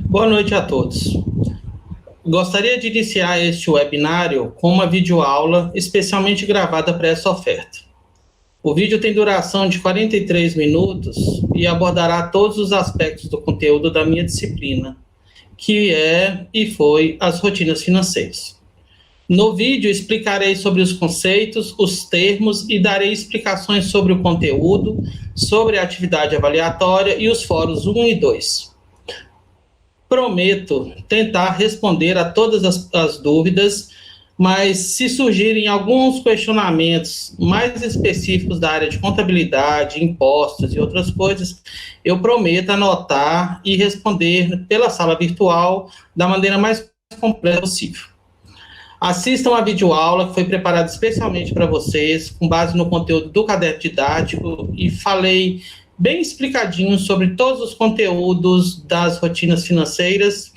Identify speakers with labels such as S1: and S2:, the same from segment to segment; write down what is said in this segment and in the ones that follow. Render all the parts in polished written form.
S1: Boa noite a todos. Gostaria de iniciar este webinário com uma videoaula especialmente gravada para essa oferta. O vídeo tem duração de 43 minutos e abordará todos os aspectos do conteúdo da minha disciplina, que é e foi as rotinas financeiras. No vídeo explicarei sobre os conceitos, os termos e darei explicações sobre o conteúdo, sobre a atividade avaliatória e os fóruns 1 e 2. Prometo tentar responder a todas as dúvidas, mas se surgirem alguns questionamentos mais específicos da área de contabilidade, impostos e outras coisas, eu prometo anotar e responder pela sala virtual da maneira mais completa possível. Assistam a videoaula que foi preparada especialmente para vocês, com base no conteúdo do caderno didático, e falei bem explicadinho sobre todos os conteúdos das rotinas financeiras,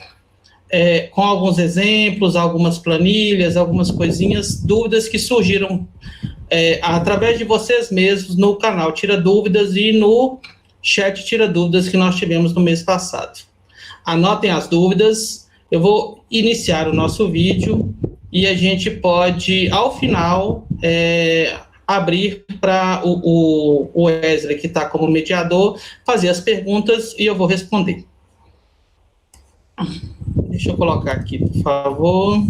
S1: com alguns exemplos, algumas planilhas, algumas coisinhas, dúvidas que surgiram através de vocês mesmos no canal Tira Dúvidas e no chat Tira Dúvidas que nós tivemos no mês passado. Anotem as dúvidas, eu vou iniciar o nosso vídeo e a gente pode, ao final, abrir para o Wesley, que está como mediador, fazer as perguntas e eu vou responder. Deixa eu colocar aqui, por favor.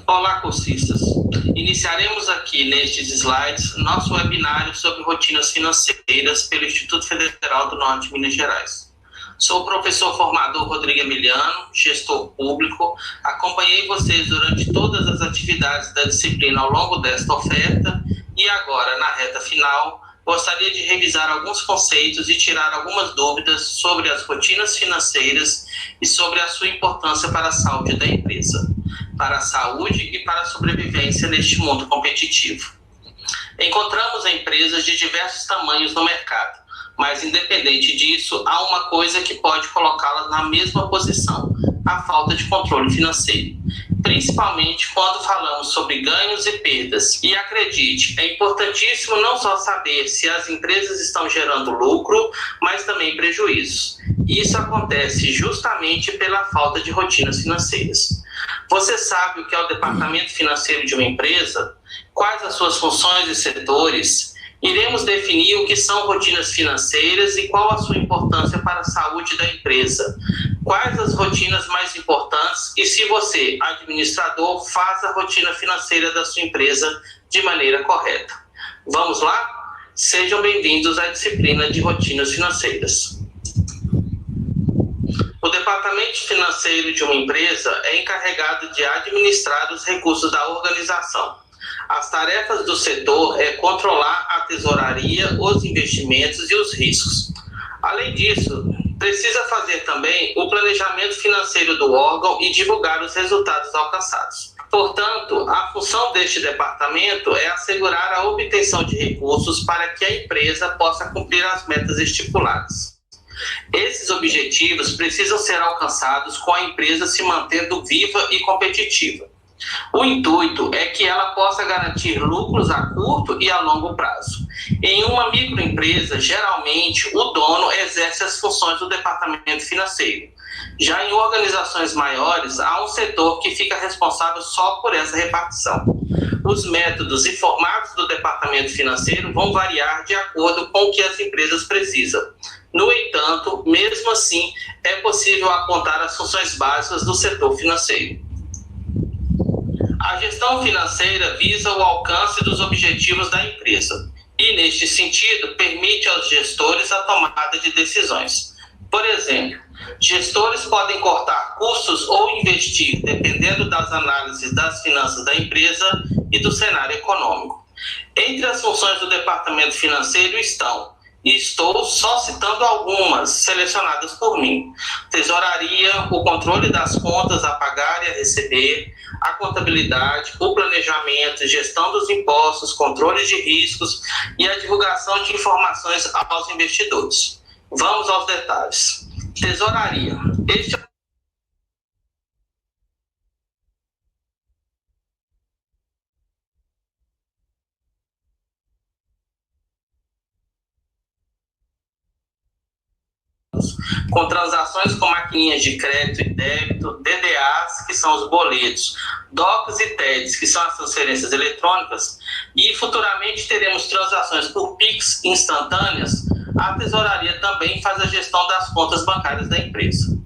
S1: Olá, cursistas! Iniciaremos aqui nestes slides nosso webinário sobre rotinas financeiras pelo Instituto Federal do Norte de Minas Gerais. Sou o professor formador Rodrigo Emiliano, gestor público. Acompanhei vocês durante todas as atividades da disciplina ao longo desta oferta e agora, na reta final, gostaria de revisar alguns conceitos e tirar algumas dúvidas sobre as rotinas financeiras e sobre a sua importância para a saúde da empresa, para a saúde e para a sobrevivência neste mundo competitivo. Encontramos empresas de diversos tamanhos no mercado, mas independente disso, há uma coisa que pode colocá-las na mesma posição: a falta de controle financeiro, principalmente quando falamos sobre ganhos e perdas. E acredite, é importantíssimo não só saber se as empresas estão gerando lucro, mas também prejuízos. Isso acontece justamente pela falta de rotinas financeiras. Você sabe o que é o departamento financeiro de uma empresa? Quais as suas funções e setores? Iremos definir o que são rotinas financeiras e qual a sua importância para a saúde da empresa. Quais as rotinas mais importantes e se você, administrador, faz a rotina financeira da sua empresa de maneira correta. Vamos lá? Sejam bem-vindos à disciplina de rotinas financeiras. O departamento financeiro de uma empresa é encarregado de administrar os recursos da organização. As tarefas do setor é controlar a tesouraria, os investimentos e os riscos. Além disso, precisa fazer também o planejamento financeiro do órgão e divulgar os resultados alcançados. Portanto, a função deste departamento é assegurar a obtenção de recursos para que a empresa possa cumprir as metas estipuladas. Esses objetivos precisam ser alcançados com a empresa se mantendo viva e competitiva. O intuito é que ela possa garantir lucros a curto e a longo prazo. Em uma microempresa, geralmente, o dono exerce as funções do departamento financeiro. Já em organizações maiores, há um setor que fica responsável só por essa repartição. Os métodos e formatos do departamento financeiro vão variar de acordo com o que as empresas precisam. No entanto, mesmo assim, é possível apontar as funções básicas do setor financeiro. A gestão financeira visa o alcance dos objetivos da empresa e, neste sentido, permite aos gestores a tomada de decisões. Por exemplo, gestores podem cortar custos ou investir, dependendo das análises das finanças da empresa e do cenário econômico. Entre as funções do departamento financeiro estão e estou só citando algumas, selecionadas por mim. Tesouraria, o controle das contas a pagar e a receber, a contabilidade, o planejamento, gestão dos impostos, controle de riscos e a divulgação de informações aos investidores. Vamos aos detalhes. Tesouraria. Este é com transações com maquininhas de crédito e débito, DDAs, que são os boletos, DOCs e TEDs, que são as transferências eletrônicas, e futuramente teremos transações por PIX instantâneas. A tesouraria também faz a gestão das contas bancárias da empresa.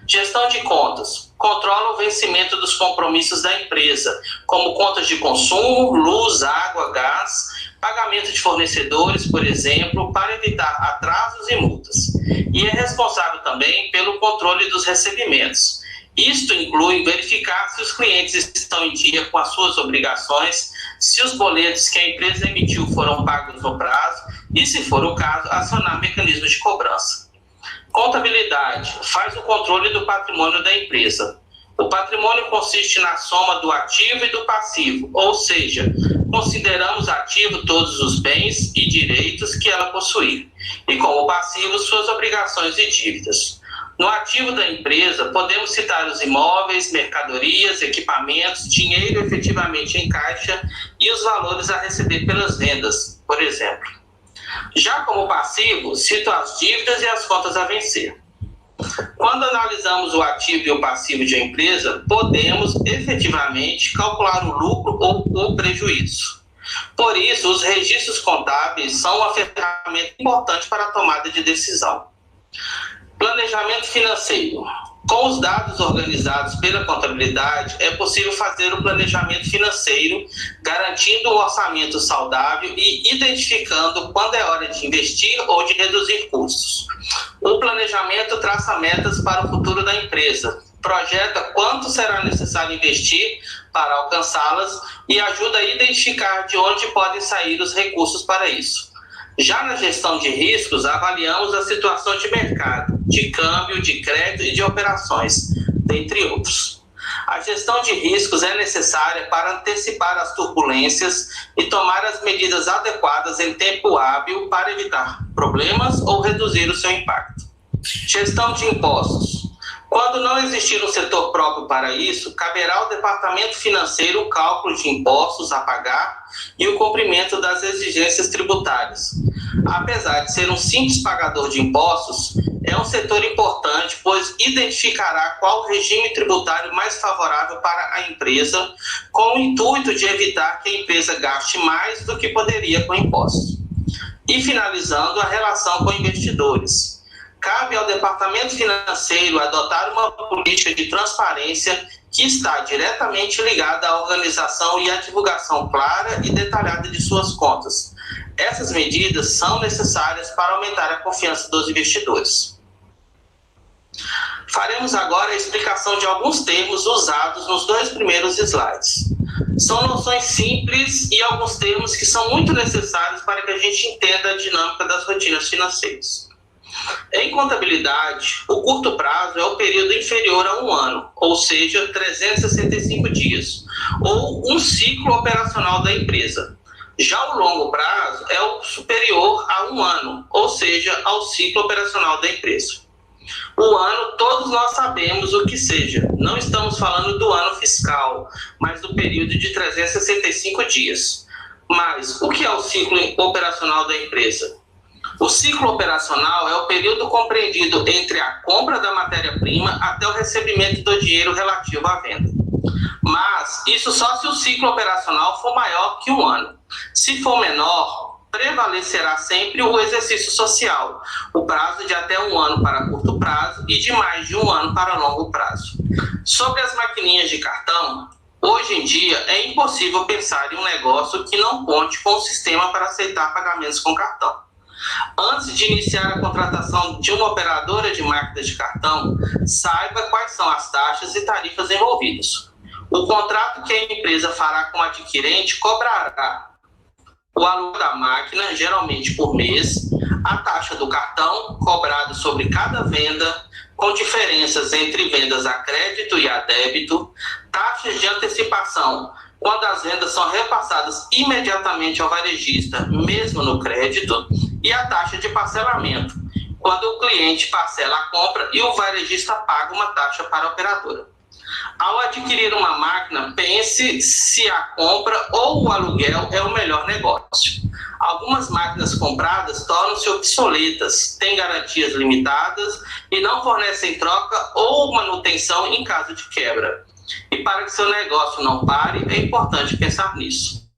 S1: Gestão de contas. Controla o vencimento dos compromissos da empresa, como contas de consumo, luz, água, gás, pagamento de fornecedores, por exemplo, para evitar atrasos e multas. E é responsável também pelo controle dos recebimentos. Isto inclui verificar se os clientes estão em dia com as suas obrigações, se os boletos que a empresa emitiu foram pagos no prazo e, se for o caso, acionar mecanismos de cobrança. Contabilidade. Faz o controle do patrimônio da empresa. O patrimônio consiste na soma do ativo e do passivo, ou seja, consideramos ativo todos os bens e direitos que ela possui, e como passivo suas obrigações e dívidas. No ativo da empresa, podemos citar os imóveis, mercadorias, equipamentos, dinheiro efetivamente em caixa e os valores a receber pelas vendas, por exemplo. Já como passivo, cito as dívidas e as contas a vencer. Quando analisamos o ativo e o passivo de uma empresa, podemos efetivamente calcular o lucro ou o prejuízo. Por isso, os registros contábeis são uma ferramenta importante para a tomada de decisão. Planejamento financeiro. Com os dados organizados pela contabilidade, é possível fazer o planejamento financeiro, garantindo um orçamento saudável e identificando quando é hora de investir ou de reduzir custos. O planejamento traça metas para o futuro da empresa, projeta quanto será necessário investir para alcançá-las e ajuda a identificar de onde podem sair os recursos para isso. Já na gestão de riscos, avaliamos a situação de mercado, de câmbio, de crédito e de operações, dentre outros. A gestão de riscos é necessária para antecipar as turbulências e tomar as medidas adequadas em tempo hábil para evitar problemas ou reduzir o seu impacto. Gestão de impostos. Quando não existir um setor próprio para isso, caberá ao departamento financeiro o cálculo de impostos a pagar e o cumprimento das exigências tributárias. Apesar de ser um simples pagador de impostos, é um setor importante, pois identificará qual o regime tributário mais favorável para a empresa, com o intuito de evitar que a empresa gaste mais do que poderia com impostos. E finalizando, a relação com investidores. Cabe ao departamento financeiro adotar uma política de transparência que está diretamente ligada à organização e à divulgação clara e detalhada de suas contas. Essas medidas são necessárias para aumentar a confiança dos investidores. Faremos agora a explicação de alguns termos usados nos dois primeiros slides. São noções simples e alguns termos que são muito necessários para que a gente entenda a dinâmica das rotinas financeiras. Em contabilidade, o curto prazo é o período inferior a um ano, ou seja, 365 dias, ou um ciclo operacional da empresa. Já o longo prazo é o superior a um ano, ou seja, ao ciclo operacional da empresa. O ano, todos nós sabemos o que seja. Não estamos falando do ano fiscal, mas do período de 365 dias. Mas o que é o ciclo operacional da empresa? O ciclo operacional é o período compreendido entre a compra da matéria-prima até o recebimento do dinheiro relativo à venda. Mas isso só se o ciclo operacional for maior que um ano. Se for menor, prevalecerá sempre o exercício social, o prazo de até um ano para curto prazo e de mais de um ano para longo prazo. Sobre as maquininhas de cartão, hoje em dia é impossível pensar em um negócio que não conte com um sistema para aceitar pagamentos com cartão. Antes de iniciar a contratação de uma operadora de máquinas de cartão, saiba quais são as taxas e tarifas envolvidas. O contrato que a empresa fará com o adquirente cobrará o aluguel da máquina, geralmente por mês, A taxa do cartão, cobrada sobre cada venda, com diferenças entre vendas a crédito e a débito, taxas de antecipação, quando as vendas são repassadas imediatamente ao varejista, mesmo no crédito, e a taxa de parcelamento, quando o cliente parcela a compra e o varejista paga uma taxa para a operadora. Ao adquirir uma máquina, pense se a compra ou o aluguel é o melhor negócio. Algumas máquinas compradas tornam-se obsoletas, têm garantias limitadas e não fornecem troca ou manutenção em caso de quebra. E para que seu negócio não pare, é importante pensar nisso.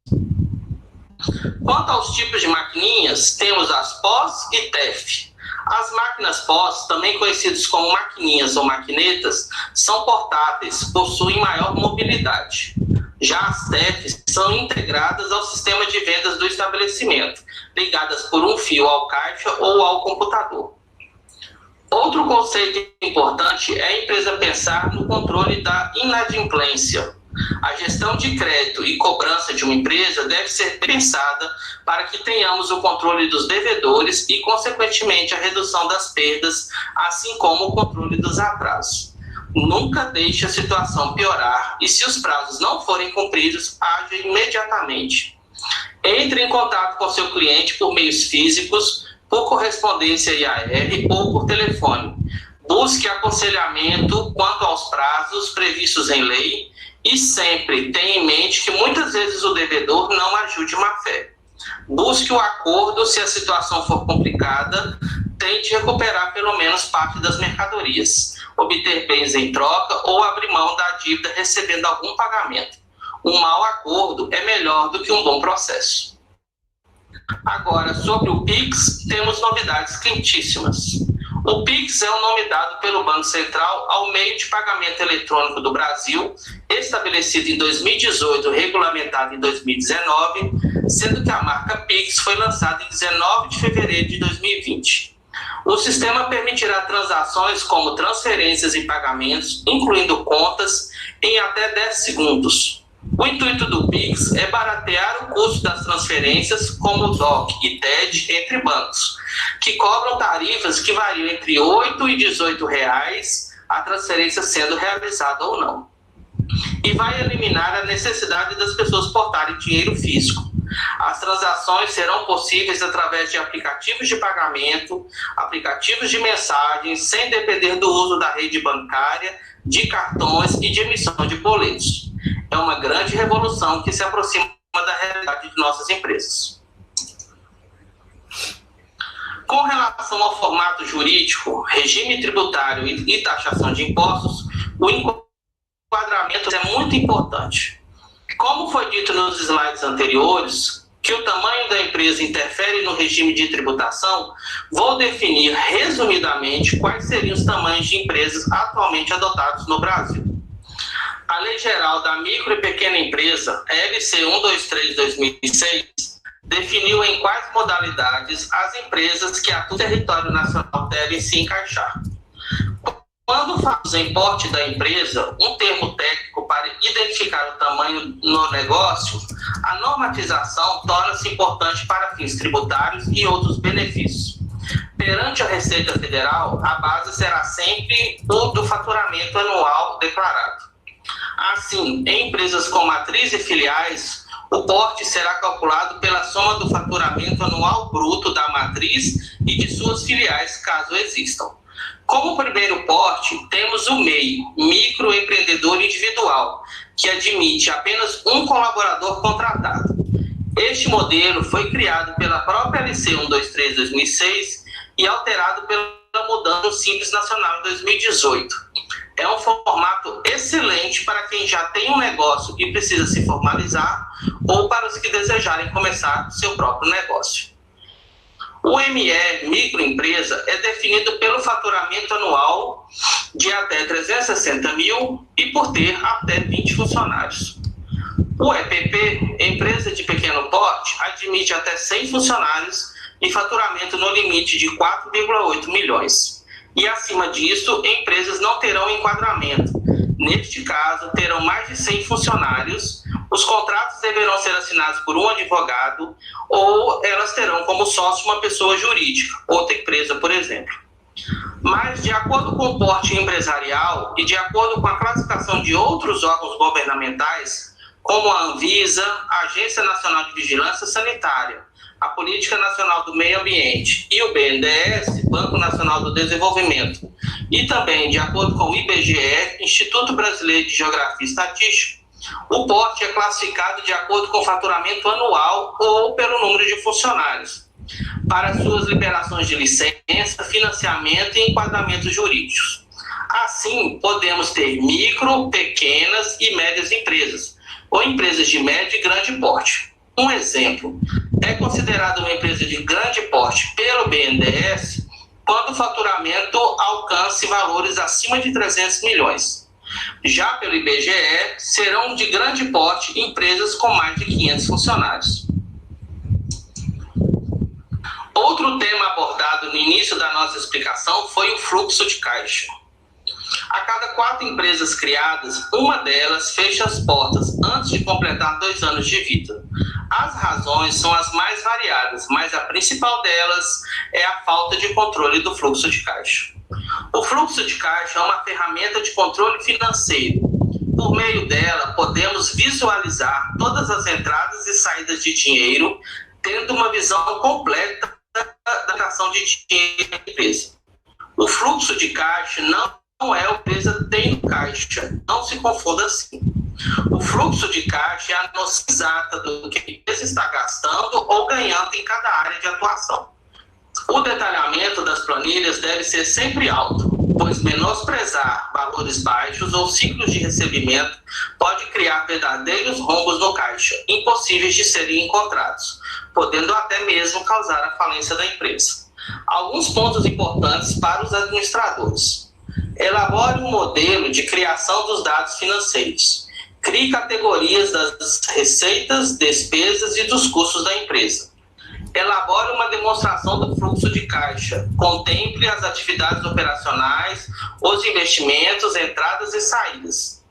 S1: Quanto aos tipos de maquininhas, temos as POS e TEF. As máquinas POS, também conhecidas como maquininhas ou maquinetas, são portáteis, possuem maior mobilidade. Já as TEFs são integradas ao sistema de vendas do estabelecimento, ligadas por um fio ao caixa ou ao computador. Outro conceito importante é a empresa pensar no controle da inadimplência. A gestão de crédito e cobrança de uma empresa deve ser pensada para que tenhamos o controle dos devedores e, consequentemente, a redução das perdas, assim como o controle dos atrasos. Nunca deixe a situação piorar e, se os prazos não forem cumpridos, haja imediatamente. Entre em contato com seu cliente por meios físicos, por correspondência IAR ou por telefone. Busque aconselhamento quanto aos prazos previstos em lei e sempre tenha em mente que muitas vezes o devedor não agiu de má fé. Busque o acordo se a situação for complicada, tente recuperar pelo menos parte das mercadorias, obter bens em troca ou abrir mão da dívida recebendo algum pagamento. Um mau acordo é melhor do que um bom processo. Agora, sobre o Pix, temos novidades quentíssimas. O Pix é o nome dado pelo Banco Central ao meio de pagamento eletrônico do Brasil, estabelecido em 2018, regulamentado em 2019, sendo que a marca Pix foi lançada em 19 de fevereiro de 2020. O sistema permitirá transações como transferências e pagamentos, incluindo contas, em até 10 segundos. O intuito do Pix é baratear o custo das transferências, como o DOC e TED, entre bancos, que cobram tarifas que variam entre R$ 8 e R$ 18, a transferência sendo realizada ou não. E vai eliminar a necessidade das pessoas portarem dinheiro físico. As transações serão possíveis através de aplicativos de pagamento, aplicativos de mensagens, sem depender do uso da rede bancária, de cartões e de emissão de boletos. É uma grande revolução que se aproxima da realidade de nossas empresas. Com relação ao formato jurídico, regime tributário e taxação de impostos, o enquadramento é muito importante. Como foi dito nos slides anteriores, que o tamanho da empresa interfere no regime de tributação, vou definir resumidamente quais seriam os tamanhos de empresas atualmente adotados no Brasil. A Lei Geral da Micro e Pequena Empresa, LC 123/2006, definiu em quais modalidades as empresas que atuam no território nacional devem se encaixar. Quando falamos em porte da empresa, um termo técnico para identificar o tamanho no negócio, a normatização torna-se importante para fins tributários e outros benefícios. Perante a Receita Federal, a base será sempre o do faturamento anual declarado. Assim, em empresas com matriz e filiais, o porte será calculado pela soma do faturamento anual bruto da matriz e de suas filiais, caso existam. Como primeiro porte, temos o MEI, microempreendedor individual, que admite apenas um colaborador contratado. Este modelo foi criado pela própria LC 123/2006 e alterado pela mudança do Simples Nacional em 2018. É um formato excelente para quem já tem um negócio e precisa se formalizar ou para os que desejarem começar seu próprio negócio. O ME, microempresa, é definido pelo faturamento anual de até 360 mil e por ter até 20 funcionários. O EPP, empresa de pequeno porte, admite até 100 funcionários e faturamento no limite de 4,8 milhões. E acima disso, empresas não terão enquadramento. Neste caso, terão mais de 100 funcionários Os contratos deverão ser assinados por um advogado ou elas terão como sócio uma pessoa jurídica, outra empresa, por exemplo. Mas, de acordo com o porte empresarial e de acordo com a classificação de outros órgãos governamentais, como a Anvisa, a Agência Nacional de Vigilância Sanitária, a Política Nacional do Meio Ambiente e o BNDES, Banco Nacional do Desenvolvimento, e também, de acordo com o IBGE, Instituto Brasileiro de Geografia e Estatística, o porte é classificado de acordo com o faturamento anual ou pelo número de funcionários, para suas liberações de licença, financiamento e enquadramentos jurídicos. Assim, podemos ter micro, pequenas e médias empresas, ou empresas de médio e grande porte. Um exemplo, é considerada uma empresa de grande porte pelo BNDES quando o faturamento alcance valores acima de 300 milhões. Já pelo IBGE, serão de grande porte empresas com mais de 500 funcionários. Outro tema abordado no início da nossa explicação foi o fluxo de caixa. A cada 4 empresas criadas, uma delas fecha as portas antes de completar 2 anos de vida. As razões são as mais variadas, mas a principal delas é a falta de controle do fluxo de caixa. O fluxo de caixa é uma ferramenta de controle financeiro. Por meio dela, podemos visualizar todas as entradas e saídas de dinheiro, tendo uma visão completa da atração de dinheiro da empresa. O fluxo de caixa não é o que a empresa tem no caixa, não se confunda assim. O fluxo de caixa é a noção exata do que a empresa está gastando ou ganhando em cada área de atuação. O detalhamento das planilhas deve ser sempre alto, pois menosprezar valores baixos ou ciclos de recebimento pode criar verdadeiros rombos no caixa, impossíveis de serem encontrados, podendo até mesmo causar a falência da empresa. Alguns pontos importantes para os administradores. Elabore um modelo de criação dos dados financeiros. Crie categorias das receitas, despesas e dos custos da empresa. Elabore uma demonstração do fluxo de caixa. Contemple as atividades operacionais, os investimentos, entradas e saídas.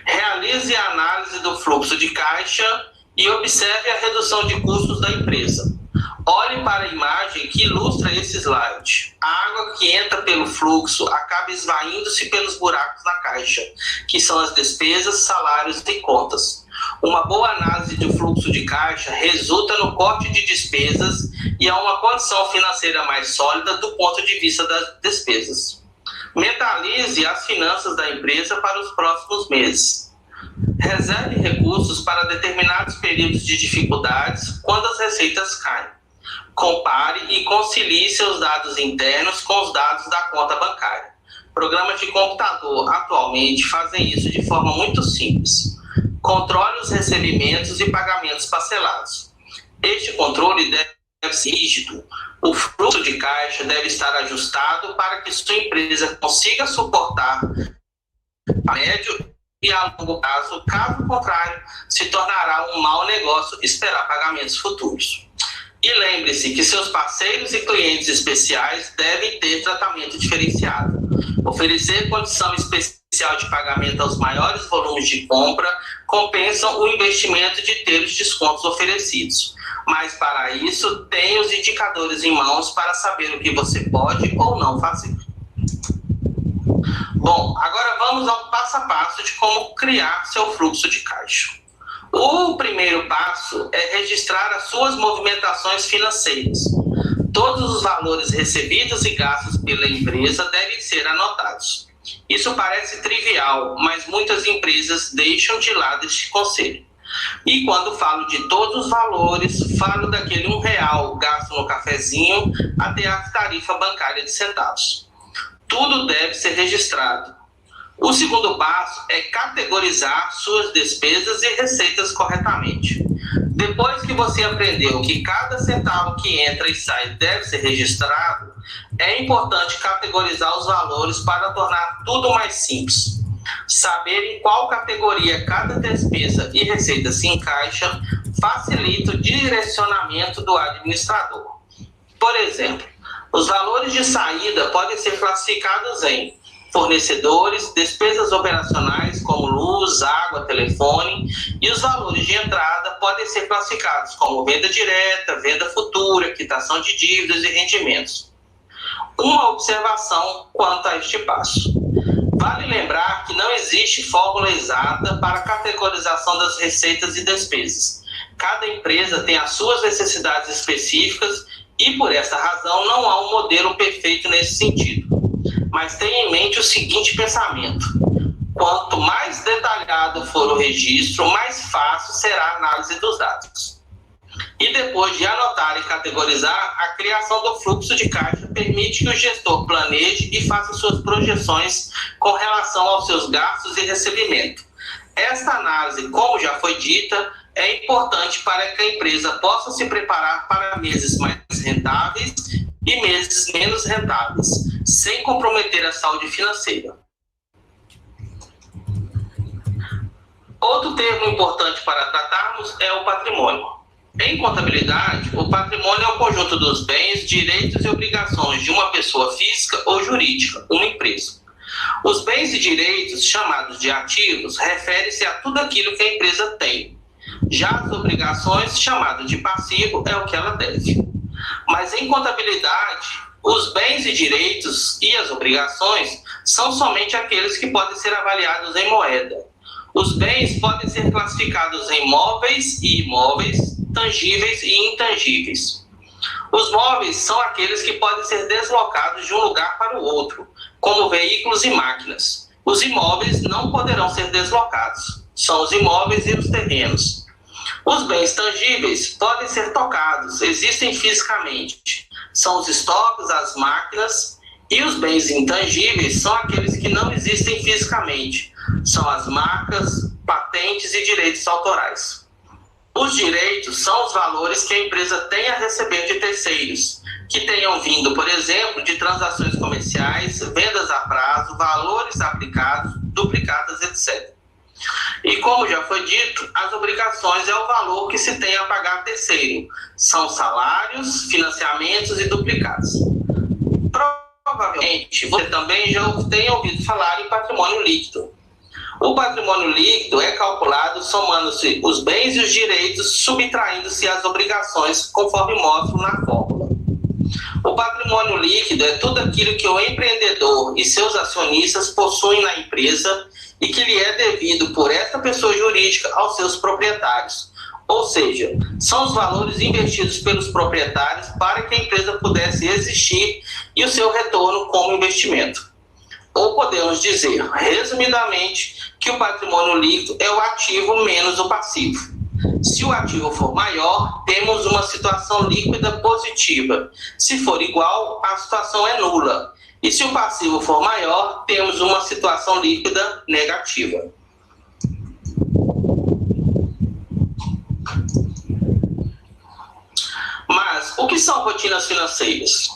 S1: Realize a análise do fluxo de caixa e observe a redução de custos da empresa. Olhe para a imagem que ilustra esse slide. A água que entra pelo fluxo acaba esvaindo-se pelos buracos na caixa, que são as despesas, salários e contas. Uma boa análise do fluxo de caixa resulta no corte de despesas e a uma condição financeira mais sólida do ponto de vista das despesas. Mentalize as finanças da empresa para os próximos meses. Reserve recursos para determinados períodos de dificuldades quando as receitas caem. Compare e concilie seus dados internos com os dados da conta bancária. Programas de computador atualmente fazem isso de forma muito simples. Controle os recebimentos e pagamentos parcelados. Este controle deve ser rígido. O fluxo de caixa deve estar ajustado para que sua empresa consiga suportar a médio e a longo prazo. Caso contrário, se tornará um mau negócio esperar pagamentos futuros. E lembre-se que seus parceiros e clientes especiais devem ter tratamento diferenciado. Oferecer condição especial de pagamento aos maiores volumes de compra compensam o investimento de ter os descontos oferecidos. Mas para isso, tenha os indicadores em mãos para saber o que você pode ou não fazer. Bom, agora vamos ao passo a passo de como criar seu fluxo de caixa. O primeiro passo é registrar as suas movimentações financeiras. Todos os valores recebidos e gastos pela empresa devem ser anotados. Isso parece trivial, mas muitas empresas deixam de lado este conselho. E quando falo de todos os valores, falo daquele R$1 gasto no cafezinho até a tarifa bancária de centavos. Tudo deve ser registrado. O segundo passo é categorizar suas despesas e receitas corretamente. Depois que você aprendeu que cada centavo que entra e sai deve ser registrado, é importante categorizar os valores para tornar tudo mais simples. Saber em qual categoria cada despesa e receita se encaixa facilita o direcionamento do administrador. Por exemplo, os valores de saída podem ser classificados em fornecedores, despesas operacionais como luz, água, telefone, e os valores de entrada podem ser classificados como venda direta, venda futura, quitação de dívidas e rendimentos. Uma observação quanto a este passo. Vale lembrar que não existe fórmula exata para a categorização das receitas e despesas. Cada empresa tem as suas necessidades específicas e, por essa razão, não há um modelo perfeito nesse sentido. Mas tenha em mente o seguinte pensamento: quanto mais detalhado for o registro, mais fácil será a análise dos dados. E depois de anotar e categorizar, a criação do fluxo de caixa permite que o gestor planeje e faça suas projeções com relação aos seus gastos e recebimento. Esta análise, como já foi dita, é importante para que a empresa possa se preparar para meses mais rentáveis e meses menos rentáveis, sem comprometer a saúde financeira. Outro termo importante para tratarmos é o patrimônio. Em contabilidade, o patrimônio é o conjunto dos bens, direitos e obrigações de uma pessoa física ou jurídica, uma empresa. Os bens e direitos, chamados de ativos, referem-se a tudo aquilo que a empresa tem. Já as obrigações, chamadas de passivo, é o que ela deve. Mas em contabilidade, os bens e direitos e as obrigações são somente aqueles que podem ser avaliados em moeda. Os bens podem ser classificados em móveis e imóveis, tangíveis e intangíveis. Os móveis são aqueles que podem ser deslocados de um lugar para o outro, como veículos e máquinas. Os imóveis não poderão ser deslocados. São os imóveis e os terrenos. Os bens tangíveis podem ser tocados, existem fisicamente. São os estoques, as máquinas, e os bens intangíveis são aqueles que não existem fisicamente. São as marcas, patentes e direitos autorais. Os direitos são os valores que a empresa tem a receber de terceiros, que tenham vindo, por exemplo, de transações comerciais, vendas a prazo, valores aplicados, duplicadas, etc. E como já foi dito, as obrigações é o valor que se tem a pagar a terceiro. São salários, financiamentos e duplicados. Provavelmente você também já tenha ouvido falar em patrimônio líquido. O patrimônio líquido é calculado somando-se os bens e os direitos, subtraindo-se as obrigações, conforme mostro na fórmula. O patrimônio líquido é tudo aquilo que o empreendedor e seus acionistas possuem na empresa e que lhe é devido por esta pessoa jurídica aos seus proprietários. Ou seja, são os valores investidos pelos proprietários para que a empresa pudesse existir e o seu retorno como investimento. Ou podemos dizer, resumidamente, que o patrimônio líquido é o ativo menos o passivo. Se o ativo for maior, temos uma situação líquida positiva. Se for igual, a situação é nula. E se o passivo for maior, temos uma situação líquida negativa. Mas o que são rotinas financeiras?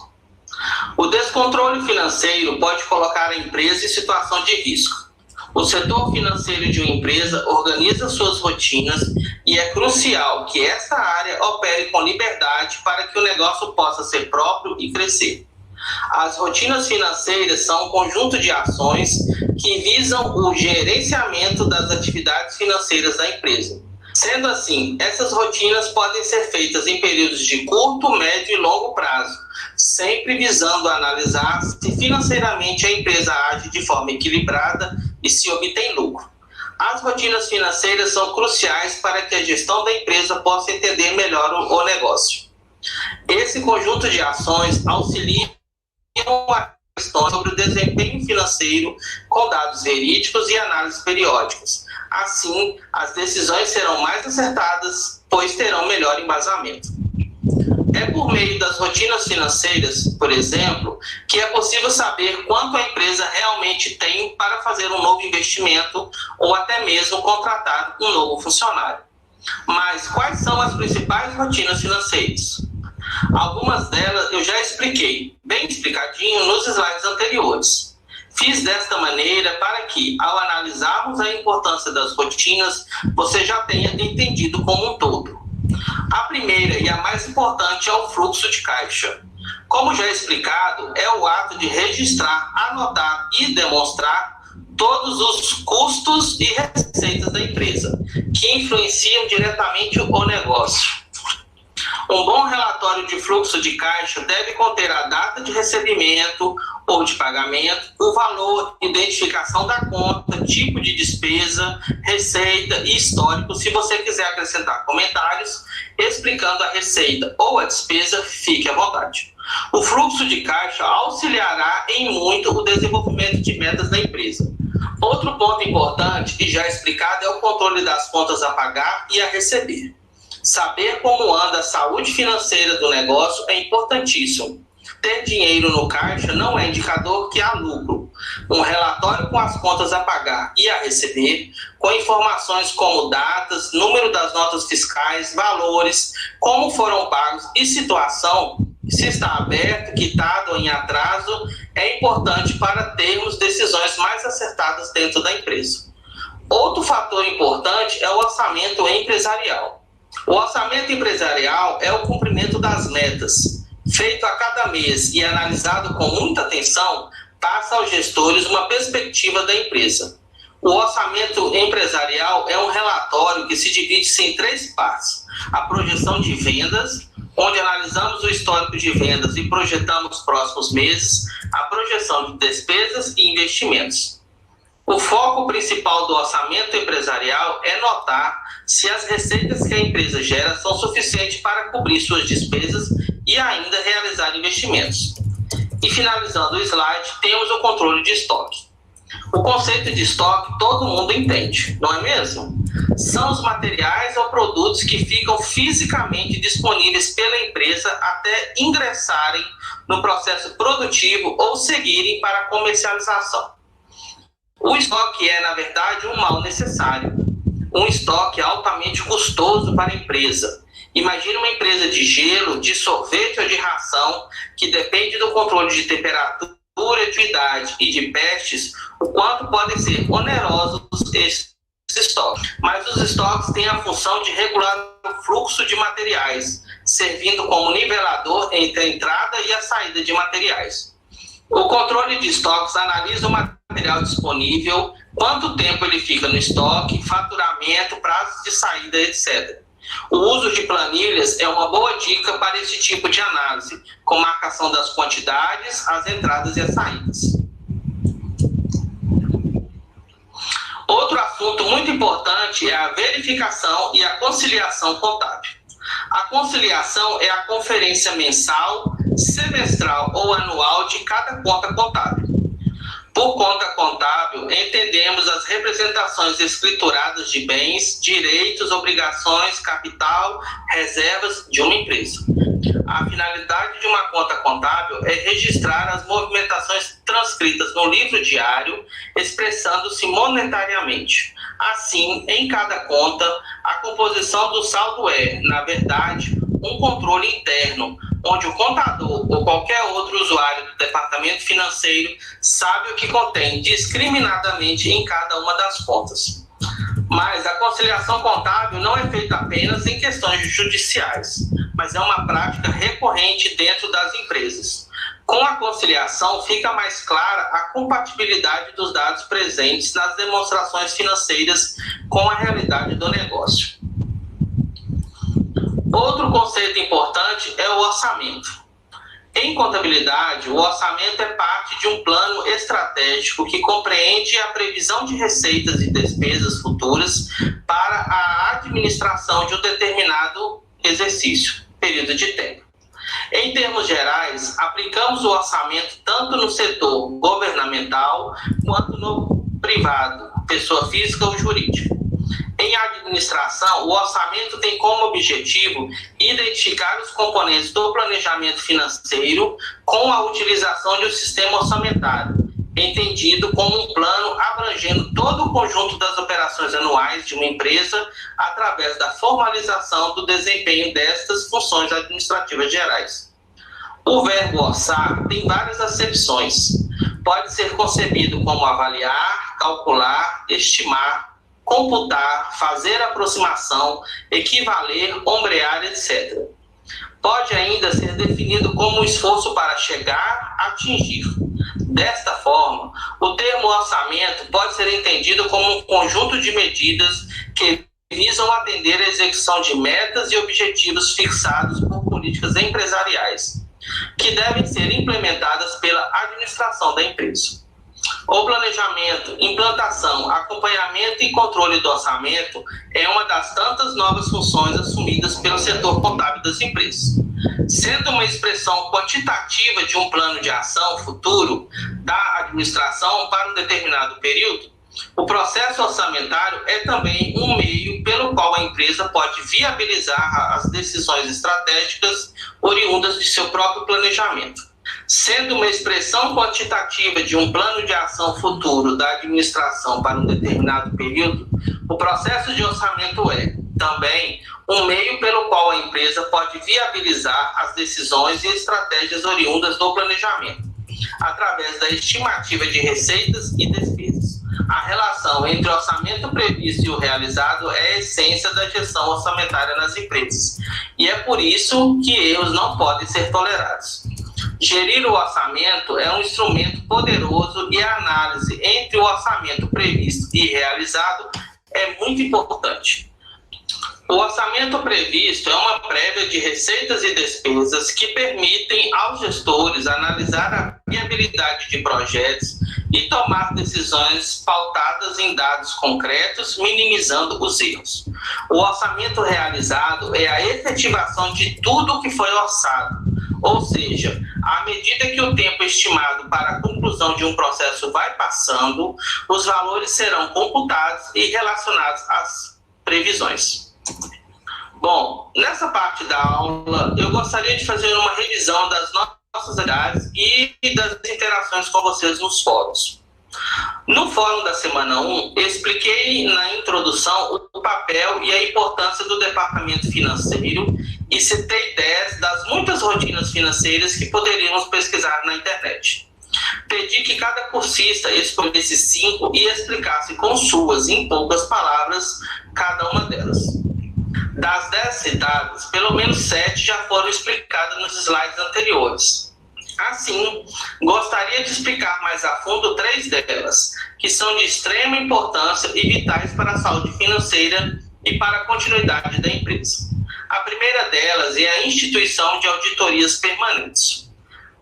S1: O descontrole financeiro pode colocar a empresa em situação de risco. O setor financeiro de uma empresa organiza suas rotinas e é crucial que essa área opere com liberdade para que o negócio possa ser próprio e crescer. As rotinas financeiras são um conjunto de ações que visam o gerenciamento das atividades financeiras da empresa. Sendo assim, essas rotinas podem ser feitas em períodos de curto, médio e longo prazo, sempre visando analisar se financeiramente a empresa age de forma equilibrada e se obtém lucro. As rotinas financeiras são cruciais para que a gestão da empresa possa entender melhor o negócio. Esse conjunto de ações auxilia a questão sobre o desempenho financeiro com dados verídicos e análises periódicas. Assim, as decisões serão mais acertadas, pois terão melhor embasamento. É por meio das rotinas financeiras, por exemplo, que é possível saber quanto a empresa realmente tem para fazer um novo investimento ou até mesmo contratar um novo funcionário. Mas quais são as principais rotinas financeiras? Algumas delas eu já expliquei, bem explicadinho, nos slides anteriores. Fiz desta maneira para que, ao analisarmos a importância das rotinas, você já tenha entendido como um todo. A primeira e a mais importante é o fluxo de caixa. Como já explicado, é o ato de registrar, anotar e demonstrar todos os custos e receitas da empresa, que influenciam diretamente o negócio. Um bom relatório de fluxo de caixa deve conter a data de recebimento ou de pagamento, o valor, identificação da conta, tipo de despesa, receita e histórico. Se você quiser acrescentar comentários explicando a receita ou a despesa, fique à vontade. O fluxo de caixa auxiliará em muito o desenvolvimento de metas da empresa. Outro ponto importante e já explicado é o controle das contas a pagar e a receber. Saber como anda a saúde financeira do negócio é importantíssimo. Ter dinheiro no caixa não é indicador que há lucro. Um relatório com as contas a pagar e a receber, com informações como datas, número das notas fiscais, valores, como foram pagos e situação, se está aberto, quitado ou em atraso, é importante para termos decisões mais acertadas dentro da empresa. Outro fator importante é o orçamento empresarial. O orçamento empresarial é o cumprimento das metas. Feito a cada mês e analisado com muita atenção, passa aos gestores uma perspectiva da empresa. O orçamento empresarial é um relatório que se divide em 3 partes. A projeção de vendas, onde analisamos o histórico de vendas e projetamos os próximos meses, a projeção de despesas e investimentos. O foco principal do orçamento empresarial é notar se as receitas que a empresa gera são suficientes para cobrir suas despesas e ainda realizar investimentos. E finalizando o slide, temos o controle de estoque. O conceito de estoque todo mundo entende, não é mesmo? São os materiais ou produtos que ficam fisicamente disponíveis pela empresa até ingressarem no processo produtivo ou seguirem para a comercialização. O estoque é, na verdade, um mal necessário. Um estoque altamente custoso para a empresa. Imagine uma empresa de gelo, de sorvete ou de ração, que depende do controle de temperatura, de umidade e de pestes, o quanto podem ser onerosos esses estoques. Mas os estoques têm a função de regular o fluxo de materiais, servindo como nivelador entre a entrada e a saída de materiais. O controle de estoques analisa o material disponível, quanto tempo ele fica no estoque, faturamento, prazos de saída, etc. O uso de planilhas é uma boa dica para esse tipo de análise, com marcação das quantidades, as entradas e as saídas. Outro assunto muito importante é a verificação e a conciliação contábil. A conciliação é a conferência mensal, semestral ou anual de cada conta contábil. Por conta contábil, entendemos as representações escrituradas de bens, direitos, obrigações, capital, reservas de uma empresa. A finalidade de uma conta contábil é registrar as movimentações transcritas no livro diário, expressando-se monetariamente. Assim, em cada conta, a composição do saldo é, na verdade, um controle interno, onde o contador ou qualquer outro usuário do departamento financeiro sabe o que contém discriminadamente em cada uma das contas. Mas a conciliação contábil não é feita apenas em questões judiciais, mas é uma prática recorrente dentro das empresas. Com a conciliação, fica mais clara a compatibilidade dos dados presentes nas demonstrações financeiras com a realidade do negócio. Outro conceito importante é o orçamento. Em contabilidade, o orçamento é parte de um plano estratégico que compreende a previsão de receitas e despesas futuras para a administração de um determinado exercício, período de tempo. Em termos gerais, aplicamos o orçamento tanto no setor governamental quanto no privado, pessoa física ou jurídica. Em administração, o orçamento tem como objetivo identificar os componentes do planejamento financeiro com a utilização de um sistema orçamentário, entendido como um plano abrangendo todo o conjunto das operações anuais de uma empresa através da formalização do desempenho destas funções administrativas gerais. O verbo orçar tem várias acepções. Pode ser concebido como avaliar, calcular, estimar, computar, fazer aproximação, equivaler, ombrear, etc. pode ainda ser definido como um esforço para chegar a atingir. Desta forma, o termo orçamento pode ser entendido como um conjunto de medidas que visam atender à execução de metas e objetivos fixados por políticas empresariais, que devem ser implementadas pela administração da empresa. O planejamento, implantação, acompanhamento e controle do orçamento é uma das tantas novas funções assumidas pelo setor contábil das empresas. Sendo uma expressão quantitativa de um plano de ação futuro da administração para um determinado período, o processo orçamentário é também um meio pelo qual a empresa pode viabilizar as decisões estratégicas oriundas de seu próprio planejamento. Sendo uma expressão quantitativa de um plano de ação futuro da administração para um determinado período, o processo de orçamento é, também, um meio pelo qual a empresa pode viabilizar as decisões e estratégias oriundas do planejamento, através da estimativa de receitas e despesas. A relação entre o orçamento previsto e o realizado é a essência da gestão orçamentária nas empresas, e é por isso que erros não podem ser tolerados. Gerir o orçamento é um instrumento poderoso e a análise entre o orçamento previsto e realizado é muito importante. O orçamento previsto é uma prévia de receitas e despesas que permitem aos gestores analisar a viabilidade de projetos e tomar decisões pautadas em dados concretos, minimizando os erros. O orçamento realizado é a efetivação de tudo o que foi orçado, ou seja, à medida que o tempo estimado para a conclusão de um processo vai passando, os valores serão computados e relacionados às previsões. Bom, nessa parte da aula, eu gostaria de fazer uma revisão das nossas atividades e das interações com vocês nos fóruns. No fórum da semana 1, expliquei na introdução o papel e a importância do departamento financeiro e citei 10 das muitas rotinas financeiras que poderíamos pesquisar na internet. Pedi que cada cursista escolhesse 5 e explicasse com suas, em poucas palavras, cada uma delas. Das 10 citadas, pelo menos 7 já foram explicadas nos slides anteriores. Assim, gostaria de explicar mais a fundo 3 delas, que são de extrema importância e vitais para a saúde financeira e para a continuidade da empresa. A primeira delas é a instituição de auditorias permanentes.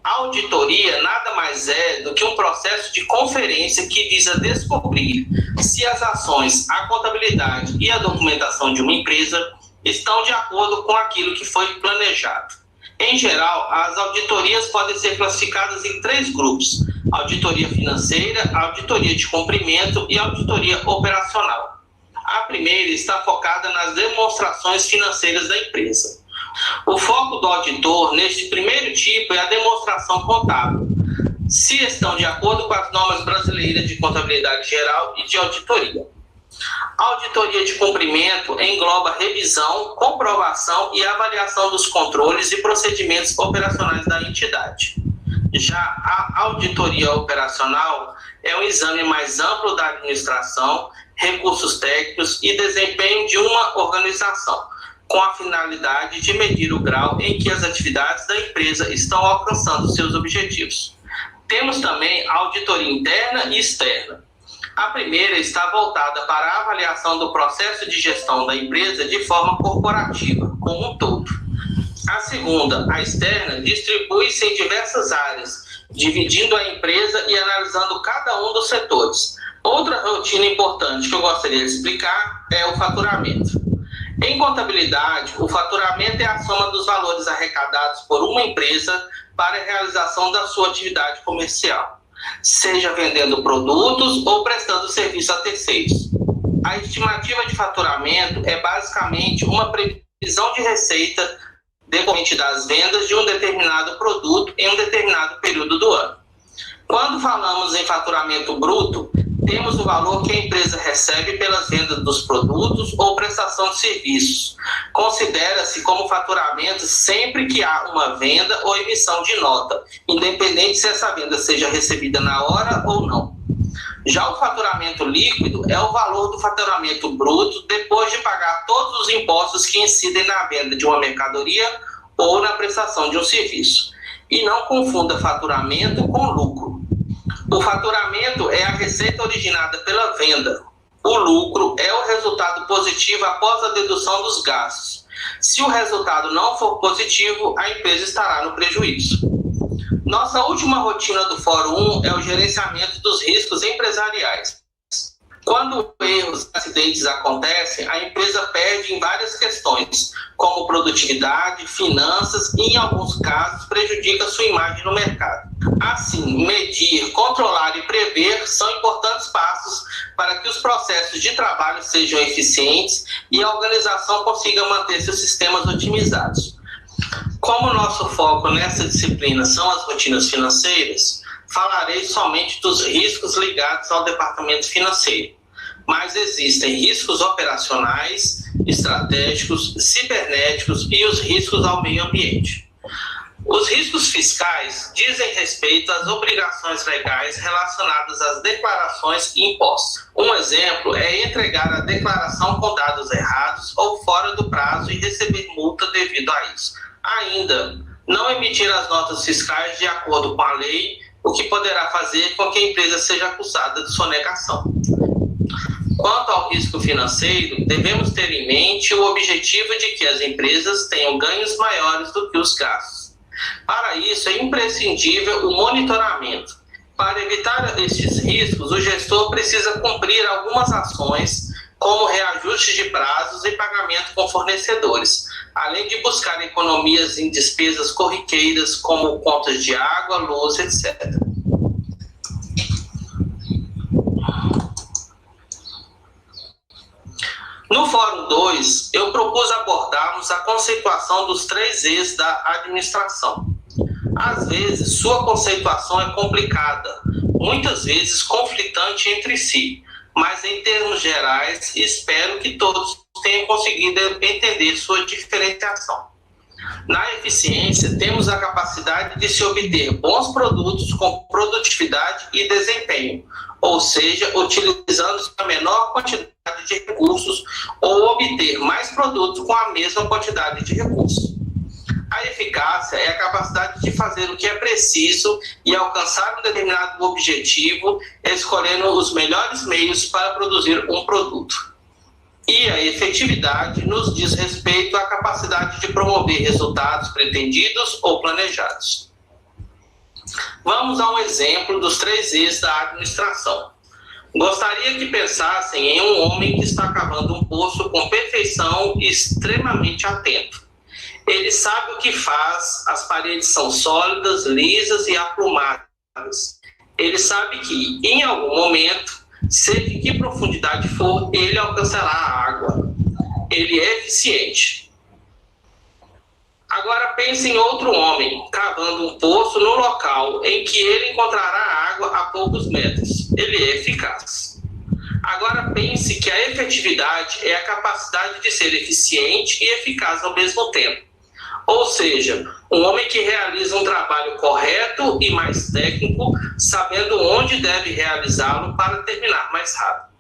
S1: A auditoria nada mais é do que um processo de conferência que visa descobrir se as ações, a contabilidade e a documentação de uma empresa estão de acordo com aquilo que foi planejado. Em geral, as auditorias podem ser classificadas em 3 grupos: auditoria financeira, auditoria de cumprimento e auditoria operacional. A primeira está focada nas demonstrações financeiras da empresa. O foco do auditor neste primeiro tipo é a demonstração contábil, se estão de acordo com as normas brasileiras de contabilidade geral e de auditoria. A auditoria de cumprimento engloba revisão, comprovação e avaliação dos controles e procedimentos operacionais da entidade. Já a auditoria operacional é um exame mais amplo da administração, recursos técnicos e desempenho de uma organização, com a finalidade de medir o grau em que as atividades da empresa estão alcançando seus objetivos. Temos também a auditoria interna e externa. A primeira está voltada para a avaliação do processo de gestão da empresa de forma corporativa, como um todo. A segunda, a externa, distribui-se em diversas áreas, dividindo a empresa e analisando cada um dos setores. Outra rotina importante que eu gostaria de explicar é o faturamento. Em contabilidade, o faturamento é a soma dos valores arrecadados por uma empresa para a realização da sua atividade comercial, seja vendendo produtos ou prestando serviço a terceiros. A estimativa de faturamento é basicamente uma previsão de receita decorrente das vendas de um determinado produto em um determinado período do ano. Quando falamos em faturamento bruto, temos o valor que a empresa recebe pelas vendas dos produtos ou prestação de serviços. Considera-se como faturamento sempre que há uma venda ou emissão de nota, independente se essa venda seja recebida na hora ou não. Já o faturamento líquido é o valor do faturamento bruto depois de pagar todos os impostos que incidem na venda de uma mercadoria ou na prestação de um serviço. E não confunda faturamento com lucro. O faturamento é a receita originada pela venda. O lucro é o resultado positivo após a dedução dos gastos. Se o resultado não for positivo, a empresa estará no prejuízo. Nossa última rotina do Fórum 1 é o gerenciamento dos riscos empresariais. Quando erros e acidentes acontecem, a empresa perde em várias questões, como produtividade, finanças e, em alguns casos, prejudica sua imagem no mercado. Assim, medir, controlar e prever são importantes passos para que os processos de trabalho sejam eficientes e a organização consiga manter seus sistemas otimizados. Como nosso foco nessa disciplina são as rotinas financeiras, falarei somente dos riscos ligados ao departamento financeiro, mas existem riscos operacionais, estratégicos, cibernéticos e os riscos ao meio ambiente. Os riscos fiscais dizem respeito às obrigações legais relacionadas às declarações e impostos. Um exemplo é entregar a declaração com dados errados ou fora do prazo e receber multa devido a isso. Ainda, não emitir as notas fiscais de acordo com a lei, o que poderá fazer com que a empresa seja acusada de sonegação. Quanto ao risco financeiro, devemos ter em mente o objetivo de que as empresas tenham ganhos maiores do que os gastos. Para isso, é imprescindível o monitoramento. Para evitar estes riscos, o gestor precisa cumprir algumas ações, como reajuste de prazos e pagamento com fornecedores, além de buscar economias em despesas corriqueiras, como contas de água, luz, etc. No Fórum 2, eu propus abordarmos a conceituação dos 3 E's da administração. Às vezes, sua conceituação é complicada, muitas vezes conflitante entre si, mas em termos gerais, espero que todos tenham conseguido entender sua diferenciação. Na eficiência, temos a capacidade de se obter bons produtos com produtividade e desempenho, ou seja, utilizando a menor quantidade de recursos ou obter mais produtos com a mesma quantidade de recursos. A eficácia é a capacidade de fazer o que é preciso e alcançar um determinado objetivo, escolhendo os melhores meios para produzir um produto. E a efetividade nos diz respeito à capacidade de promover resultados pretendidos ou planejados. Vamos a um exemplo dos 3 E's da administração. Gostaria que pensassem em um homem que está cavando um poço com perfeição e extremamente atento. Ele sabe o que faz, as paredes são sólidas, lisas e aplumadas. Ele sabe que, em algum momento, seja em que profundidade for, ele alcançará a água. Ele é eficiente. Agora pense em outro homem cavando um poço no local em que ele encontrará água a poucos metros. Ele é eficaz. Agora pense que a efetividade é a capacidade de ser eficiente e eficaz ao mesmo tempo. Ou seja, um homem que realiza um trabalho correto e mais técnico, sabendo onde deve realizá-lo para terminar mais rápido.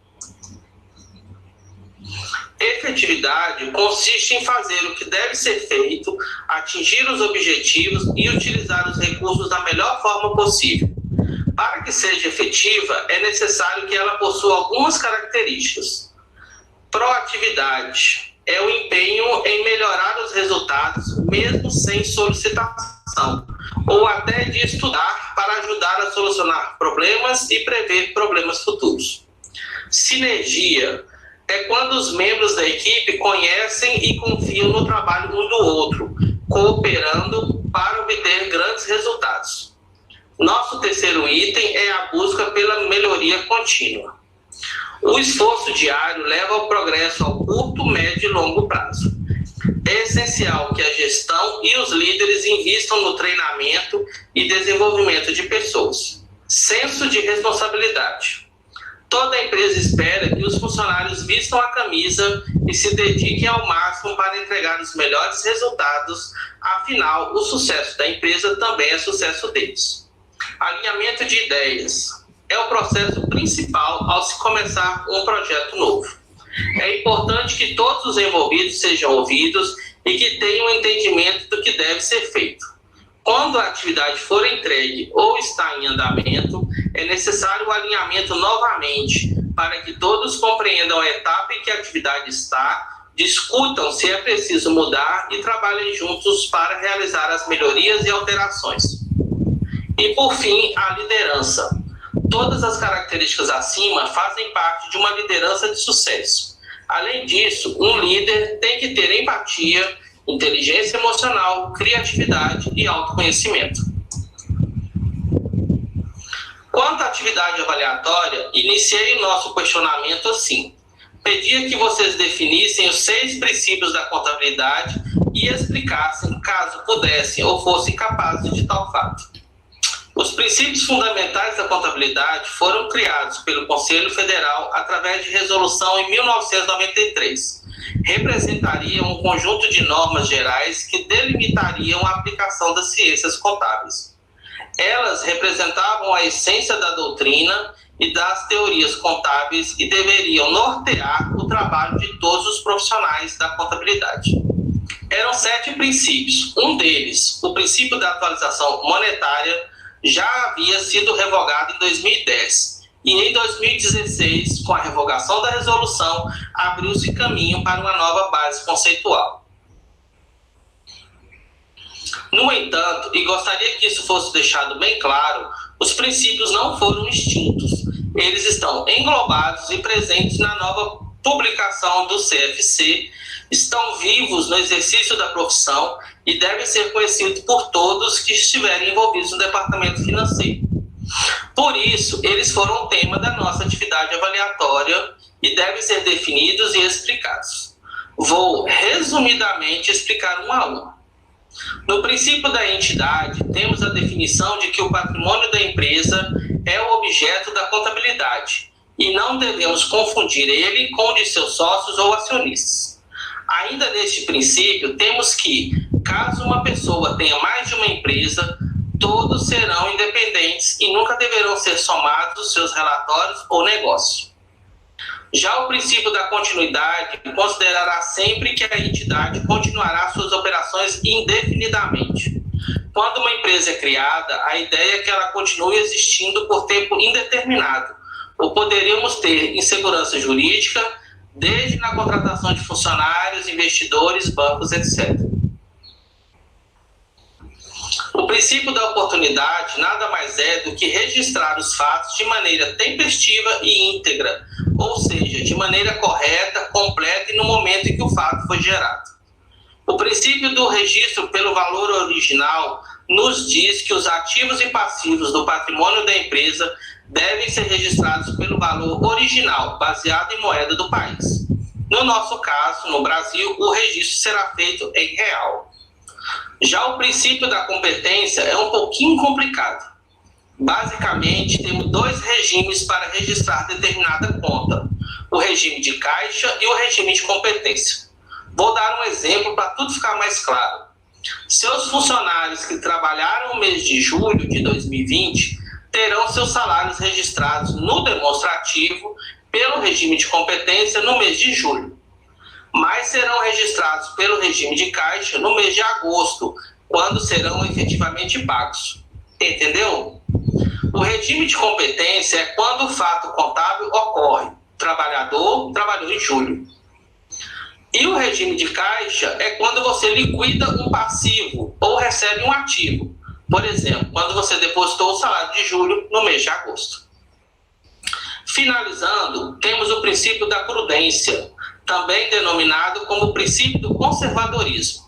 S1: Efetividade consiste em fazer o que deve ser feito, atingir os objetivos e utilizar os recursos da melhor forma possível. Para que seja efetiva, é necessário que ela possua algumas características. Proatividade é o empenho em melhorar os resultados, mesmo sem solicitação, ou até de estudar para ajudar a solucionar problemas e prever problemas futuros. Sinergia é quando os membros da equipe conhecem e confiam no trabalho um do outro, cooperando para obter grandes resultados. Nosso terceiro item é a busca pela melhoria contínua. O esforço diário leva ao progresso ao curto, médio e longo prazo. É essencial que a gestão e os líderes invistam no treinamento e desenvolvimento de pessoas. Senso de responsabilidade. Toda empresa espera que os funcionários vistam a camisa e se dediquem ao máximo para entregar os melhores resultados, afinal, o sucesso da empresa também é sucesso deles. Alinhamento de ideias é o processo principal ao se começar um projeto novo. É importante que todos os envolvidos sejam ouvidos e que tenham um entendimento do que deve ser feito. Quando a atividade for entregue ou está em andamento, é necessário o alinhamento novamente para que todos compreendam a etapa em que a atividade está, discutam se é preciso mudar e trabalhem juntos para realizar as melhorias e alterações. E, por fim, a liderança. Todas as características acima fazem parte de uma liderança de sucesso. Além disso, um líder tem que ter empatia, inteligência emocional, criatividade e autoconhecimento. Quanto à atividade avaliatória, iniciei o nosso questionamento assim. Pedia que vocês definissem os 6 princípios da contabilidade e explicassem, caso pudessem ou fossem capazes de tal fato. Os princípios fundamentais da contabilidade foram criados pelo Conselho Federal através de resolução em 1993. Representariam um conjunto de normas gerais que delimitariam a aplicação das ciências contábeis. Elas representavam a essência da doutrina e das teorias contábeis e deveriam nortear o trabalho de todos os profissionais da contabilidade. Eram 7 princípios. Um deles, o princípio da atualização monetária, já havia sido revogado em 2010. E em 2016, com a revogação da resolução, abriu-se caminho para uma nova base conceitual. No entanto, e gostaria que isso fosse deixado bem claro, os princípios não foram extintos. Eles estão englobados e presentes na nova publicação do CFC, estão vivos no exercício da profissão e devem ser conhecidos por todos que estiverem envolvidos no departamento financeiro. Por isso, eles foram o tema da nossa atividade avaliatória e devem ser definidos e explicados. Vou, resumidamente, explicar um a um. No princípio da entidade, temos a definição de que o patrimônio da empresa é o objeto da contabilidade e não devemos confundir ele com o de seus sócios ou acionistas. Ainda neste princípio, temos que, caso uma pessoa tenha mais de uma empresa, todos serão independentes e nunca deverão ser somados os seus relatórios ou negócios. Já o princípio da continuidade considerará sempre que a entidade continuará suas operações indefinidamente. Quando uma empresa é criada, a ideia é que ela continue existindo por tempo indeterminado, ou poderíamos ter insegurança jurídica, desde na contratação de funcionários, investidores, bancos, etc. O princípio da oportunidade nada mais é do que registrar os fatos de maneira tempestiva e íntegra, ou seja, de maneira correta, completa e no momento em que o fato foi gerado. O princípio do registro pelo valor original nos diz que os ativos e passivos do patrimônio da empresa devem ser registrados pelo valor original, baseado em moeda do país. No nosso caso, no Brasil, o registro será feito em real. Já o princípio da competência é um pouquinho complicado. Basicamente, temos 2 regimes para registrar determinada conta: o regime de caixa e o regime de competência. Vou dar um exemplo para tudo ficar mais claro. Seus funcionários que trabalharam no mês de julho de 2020 terão seus salários registrados no demonstrativo pelo regime de competência no mês de julho, mas serão registrados pelo regime de caixa no mês de agosto, quando serão efetivamente pagos. Entendeu? O regime de competência é quando o fato contábil ocorre. O trabalhador trabalhou em julho. E o regime de caixa é quando você liquida um passivo ou recebe um ativo. Por exemplo, quando você depositou o salário de julho no mês de agosto. Finalizando, temos o princípio da prudência, também denominado como o princípio do conservadorismo.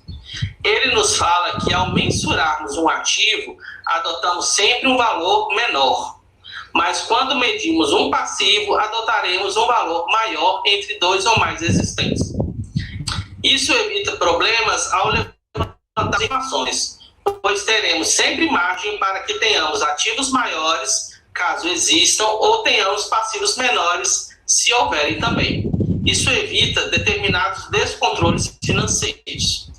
S1: Ele nos fala que, ao mensurarmos um ativo, adotamos sempre um valor menor, mas quando medimos um passivo, adotaremos um valor maior entre 2 ou mais existentes. Isso evita problemas ao levantar informações, pois teremos sempre margem para que tenhamos ativos maiores, caso existam, ou tenhamos passivos menores, se houverem também. Isso evita determinados descontroles financeiros.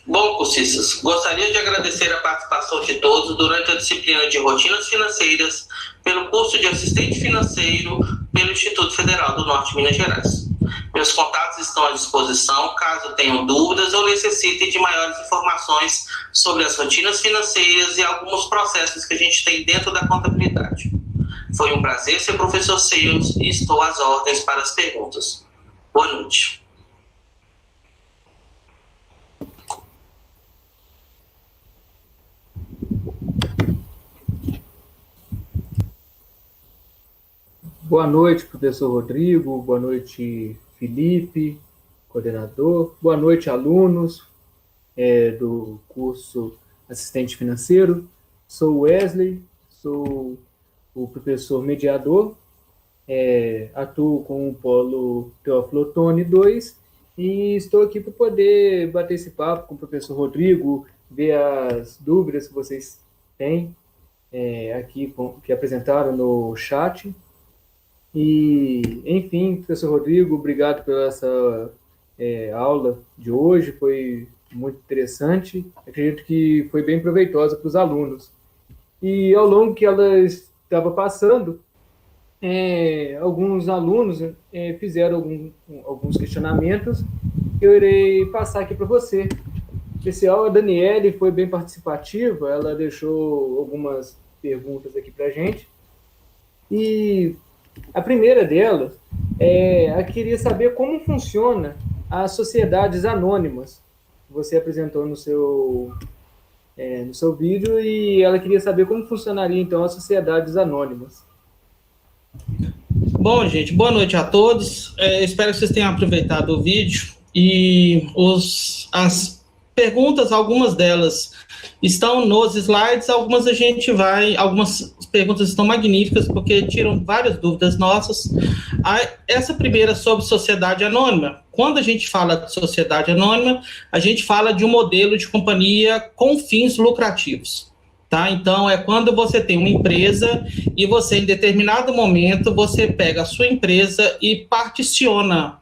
S1: Bom, cursistas, gostaria de agradecer a participação de todos durante a disciplina de Rotinas Financeiras pelo curso de Assistente Financeiro pelo Instituto Federal do Norte de Minas Gerais. Meus contatos estão à disposição caso tenham dúvidas ou necessitem de maiores informações sobre as rotinas financeiras e alguns processos que a gente tem dentro da contabilidade. Foi um prazer ser professor Seus e estou às ordens para as perguntas. Boa noite.
S2: Boa noite, professor Rodrigo. Boa noite, Felipe, coordenador. Boa noite, alunos do curso Assistente Financeiro. Sou Wesley, sou o professor mediador, atuo com o Polo Teófilo Otoni 2 e estou aqui para poder bater esse papo com o professor Rodrigo, ver as dúvidas que vocês têm aqui, que apresentaram no chat. E, enfim, professor Rodrigo, obrigado pela essa aula de hoje, foi muito interessante, acredito que foi bem proveitosa para os alunos. E ao longo que ela estava passando, alguns alunos fizeram alguns questionamentos que eu irei passar aqui para você. Em especial, a Daniele foi bem participativa, ela deixou algumas perguntas aqui para a gente. E a primeira delas eu queria saber como funciona as sociedades anônimas. Você apresentou no seu vídeo e ela queria saber como funcionaria, então, as sociedades anônimas.
S3: Bom, gente, boa noite a todos. Espero que vocês tenham aproveitado o vídeo e as perguntas, algumas delas estão nos slides, algumas perguntas estão magníficas, porque tiram várias dúvidas nossas. Essa primeira sobre sociedade anônima. Quando a gente fala de sociedade anônima, a gente fala de um modelo de companhia com fins lucrativos. Tá? Então, é quando você tem uma empresa e você, em determinado momento, você pega a sua empresa e particiona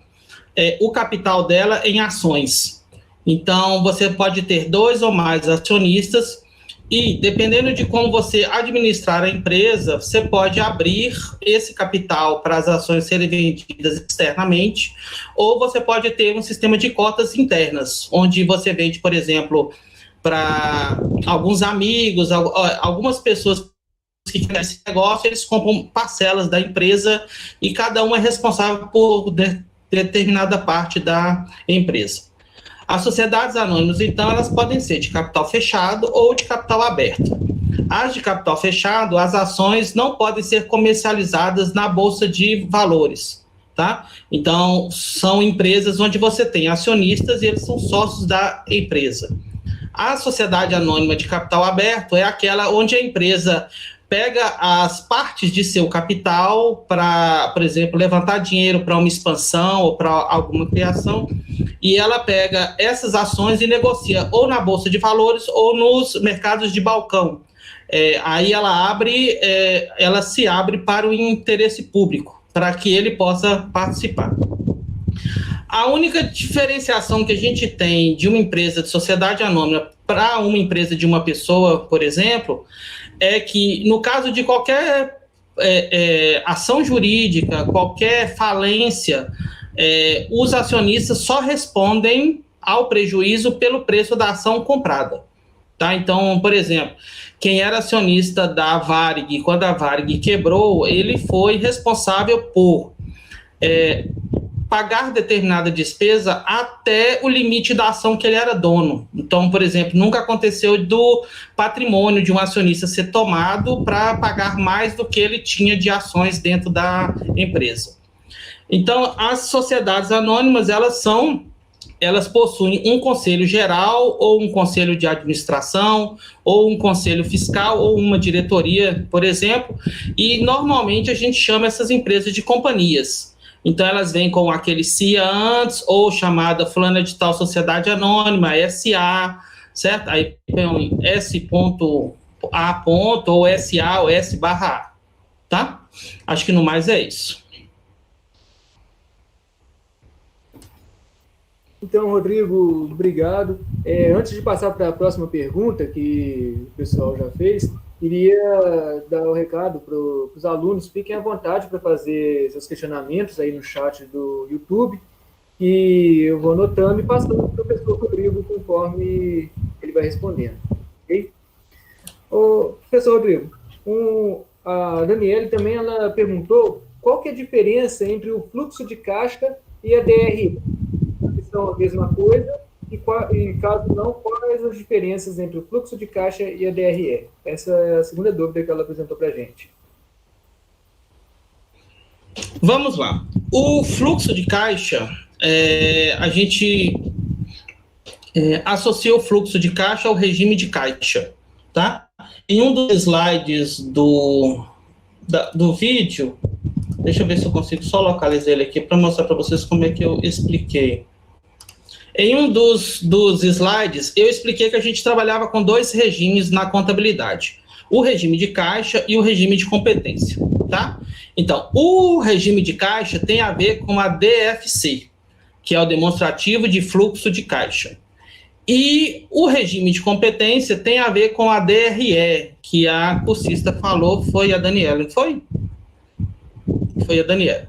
S3: o capital dela em ações. Então, você pode ter 2 ou mais acionistas e, dependendo de como você administrar a empresa, você pode abrir esse capital para as ações serem vendidas externamente, ou você pode ter um sistema de cotas internas, onde você vende, por exemplo, para alguns amigos, algumas pessoas que querem esse negócio, eles compram parcelas da empresa e cada um é responsável por determinada parte da empresa. As sociedades anônimas, então, elas podem ser de capital fechado ou de capital aberto. As de capital fechado, as ações não podem ser comercializadas na Bolsa de Valores, tá? Então, são empresas onde você tem acionistas e eles são sócios da empresa. A sociedade anônima de capital aberto é aquela onde a empresa pega as partes de seu capital para, por exemplo, levantar dinheiro para uma expansão ou para alguma criação, e ela pega essas ações e negocia ou na Bolsa de Valores ou nos mercados de balcão. Aí ela se abre para o interesse público, para que ele possa participar. A única diferenciação que a gente tem de uma empresa de sociedade anônima para uma empresa de uma pessoa, por exemplo, é que, no caso de qualquer ação jurídica, qualquer falência, os acionistas só respondem ao prejuízo pelo preço da ação comprada. Tá? Então, por exemplo, quem era acionista da Varig, quando a Varig quebrou, ele foi responsável por pagar determinada despesa até o limite da ação que ele era dono. Então, por exemplo, nunca aconteceu do patrimônio de um acionista ser tomado para pagar mais do que ele tinha de ações dentro da empresa. Então, as sociedades anônimas, elas possuem um conselho geral, ou um conselho de administração, ou um conselho fiscal, ou uma diretoria, por exemplo, e normalmente a gente chama essas empresas de companhias. Então, elas vêm com aquele CIA antes, ou chamada fulana de tal sociedade anônima, SA, certo? Aí tem S.A. ou SA ou S/A, tá? Acho que no mais é isso.
S2: Então, Rodrigo, obrigado. Antes de passar para a próxima pergunta que o pessoal já fez, Queria dar o recado para os alunos, fiquem à vontade para fazer seus questionamentos aí no chat do YouTube, e eu vou anotando e passando para o professor Rodrigo conforme ele vai respondendo. Ok? Ô, professor Rodrigo, a Daniele também ela perguntou qual que é a diferença entre o fluxo de caixa e a DRE. Se são a mesma coisa, e caso não, quais as diferenças entre o fluxo de caixa e a DRE? Essa é a segunda dúvida que ela apresentou para a gente.
S3: Vamos lá. O fluxo de caixa, a gente associa o fluxo de caixa ao regime de caixa, tá? Em um dos slides do vídeo, deixa eu ver se eu consigo só localizar ele aqui para mostrar para vocês como é que eu expliquei. Em um dos slides, eu expliquei que a gente trabalhava com dois regimes na contabilidade. O regime de caixa e o regime de competência, tá? Então, o regime de caixa tem a ver com a DFC, que é o demonstrativo de fluxo de caixa. E o regime de competência tem a ver com a DRE, que a cursista falou, foi a Daniela, não foi? Foi a Daniela.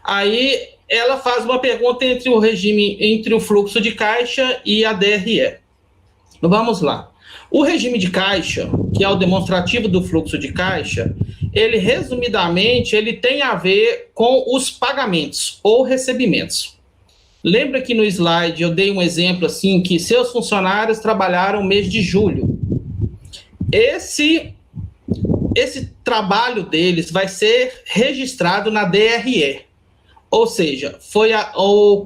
S3: Aí ela faz uma pergunta entre o fluxo de caixa e a DRE. Vamos lá. O regime de caixa, que é o demonstrativo do fluxo de caixa, ele, resumidamente, ele tem a ver com os pagamentos ou recebimentos. Lembra que no slide eu dei um exemplo assim, que seus funcionários trabalharam o mês de julho. Esse trabalho deles vai ser registrado na DRE. Ou seja,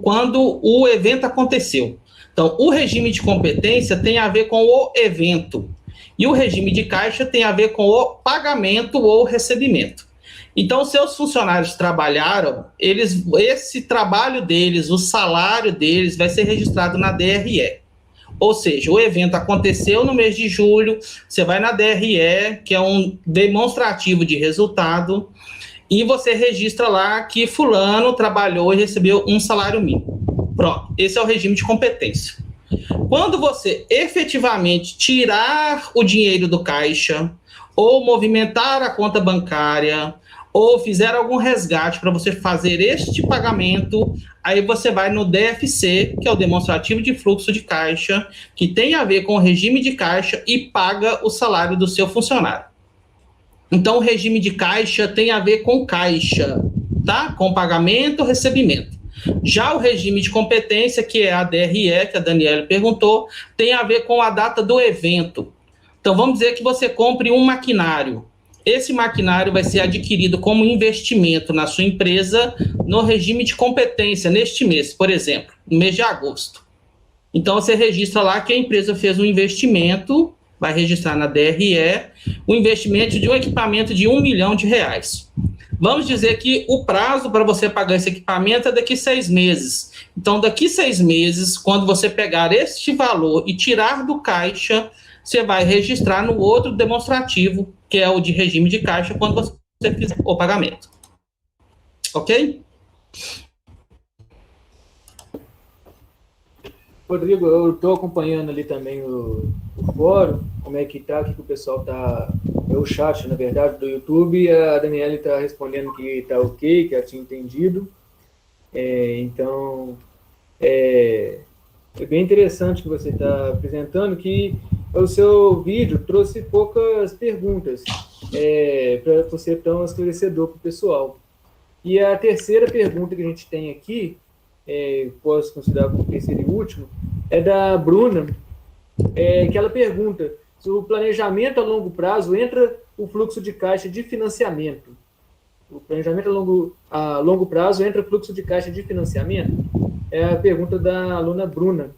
S3: quando o evento aconteceu. Então, o regime de competência tem a ver com o evento. E o regime de caixa tem a ver com o pagamento ou recebimento. Então, seus funcionários trabalharam, esse trabalho deles, o salário deles vai ser registrado na DRE. Ou seja, o evento aconteceu no mês de julho, você vai na DRE, que é um demonstrativo de resultado, e você registra lá que fulano trabalhou e recebeu um salário mínimo. Pronto, esse é o regime de competência. Quando você efetivamente tirar o dinheiro do caixa, ou movimentar a conta bancária, ou fizer algum resgate para você fazer este pagamento, aí você vai no DFC, que é o demonstrativo de fluxo de caixa, que tem a ver com o regime de caixa e paga o salário do seu funcionário. Então, o regime de caixa tem a ver com caixa, tá? Com pagamento ou recebimento. Já o regime de competência, que é a DRE, que a Daniela perguntou, tem a ver com a data do evento. Então, vamos dizer que você compre um maquinário. Esse maquinário vai ser adquirido como investimento na sua empresa no regime de competência, neste mês, por exemplo, no mês de agosto. Então, você registra lá que a empresa fez um investimento, vai registrar na DRE, o investimento de um equipamento de R$1 milhão. Vamos dizer que o prazo para você pagar esse equipamento é daqui 6 meses. Então, daqui 6 meses, quando você pegar este valor e tirar do caixa, você vai registrar no outro demonstrativo, que é o de regime de caixa, quando você fizer o pagamento. Ok?
S2: Rodrigo, eu estou acompanhando ali também o fórum, como é que tá, o que o pessoal tá, o chat, na verdade, do YouTube, a Daniela está respondendo que está ok, que ela tinha entendido. Então, é bem interessante que você está apresentando, que o seu vídeo trouxe poucas perguntas, para você tão esclarecedor para o pessoal. E a terceira pergunta que a gente tem aqui, posso considerar como terceiro e último, é da Bruna, que ela pergunta se o planejamento a longo prazo entra o fluxo de caixa de financiamento. O planejamento a longo prazo entra o fluxo de caixa de financiamento? É a pergunta da aluna Bruna.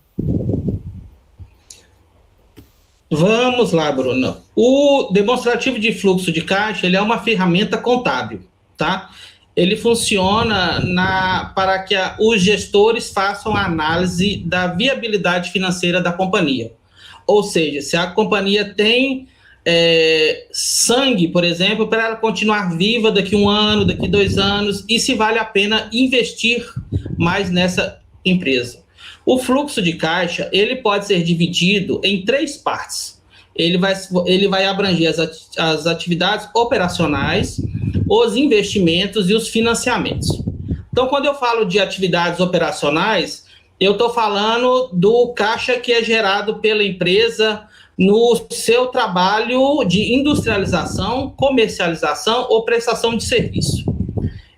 S3: Vamos lá, Bruna. O demonstrativo de fluxo de caixa, ele é uma ferramenta contábil, tá? Ele funciona para que os gestores façam a análise da viabilidade financeira da companhia. Ou seja, se a companhia tem sangue, por exemplo, para ela continuar viva daqui 1 ano, daqui 2 anos, e se vale a pena investir mais nessa empresa. O fluxo de caixa, ele pode ser dividido em 3 partes. ele vai abranger as atividades operacionais, os investimentos e os financiamentos. Então, quando eu falo de atividades operacionais, eu estou falando do caixa que é gerado pela empresa no seu trabalho de industrialização, comercialização ou prestação de serviço.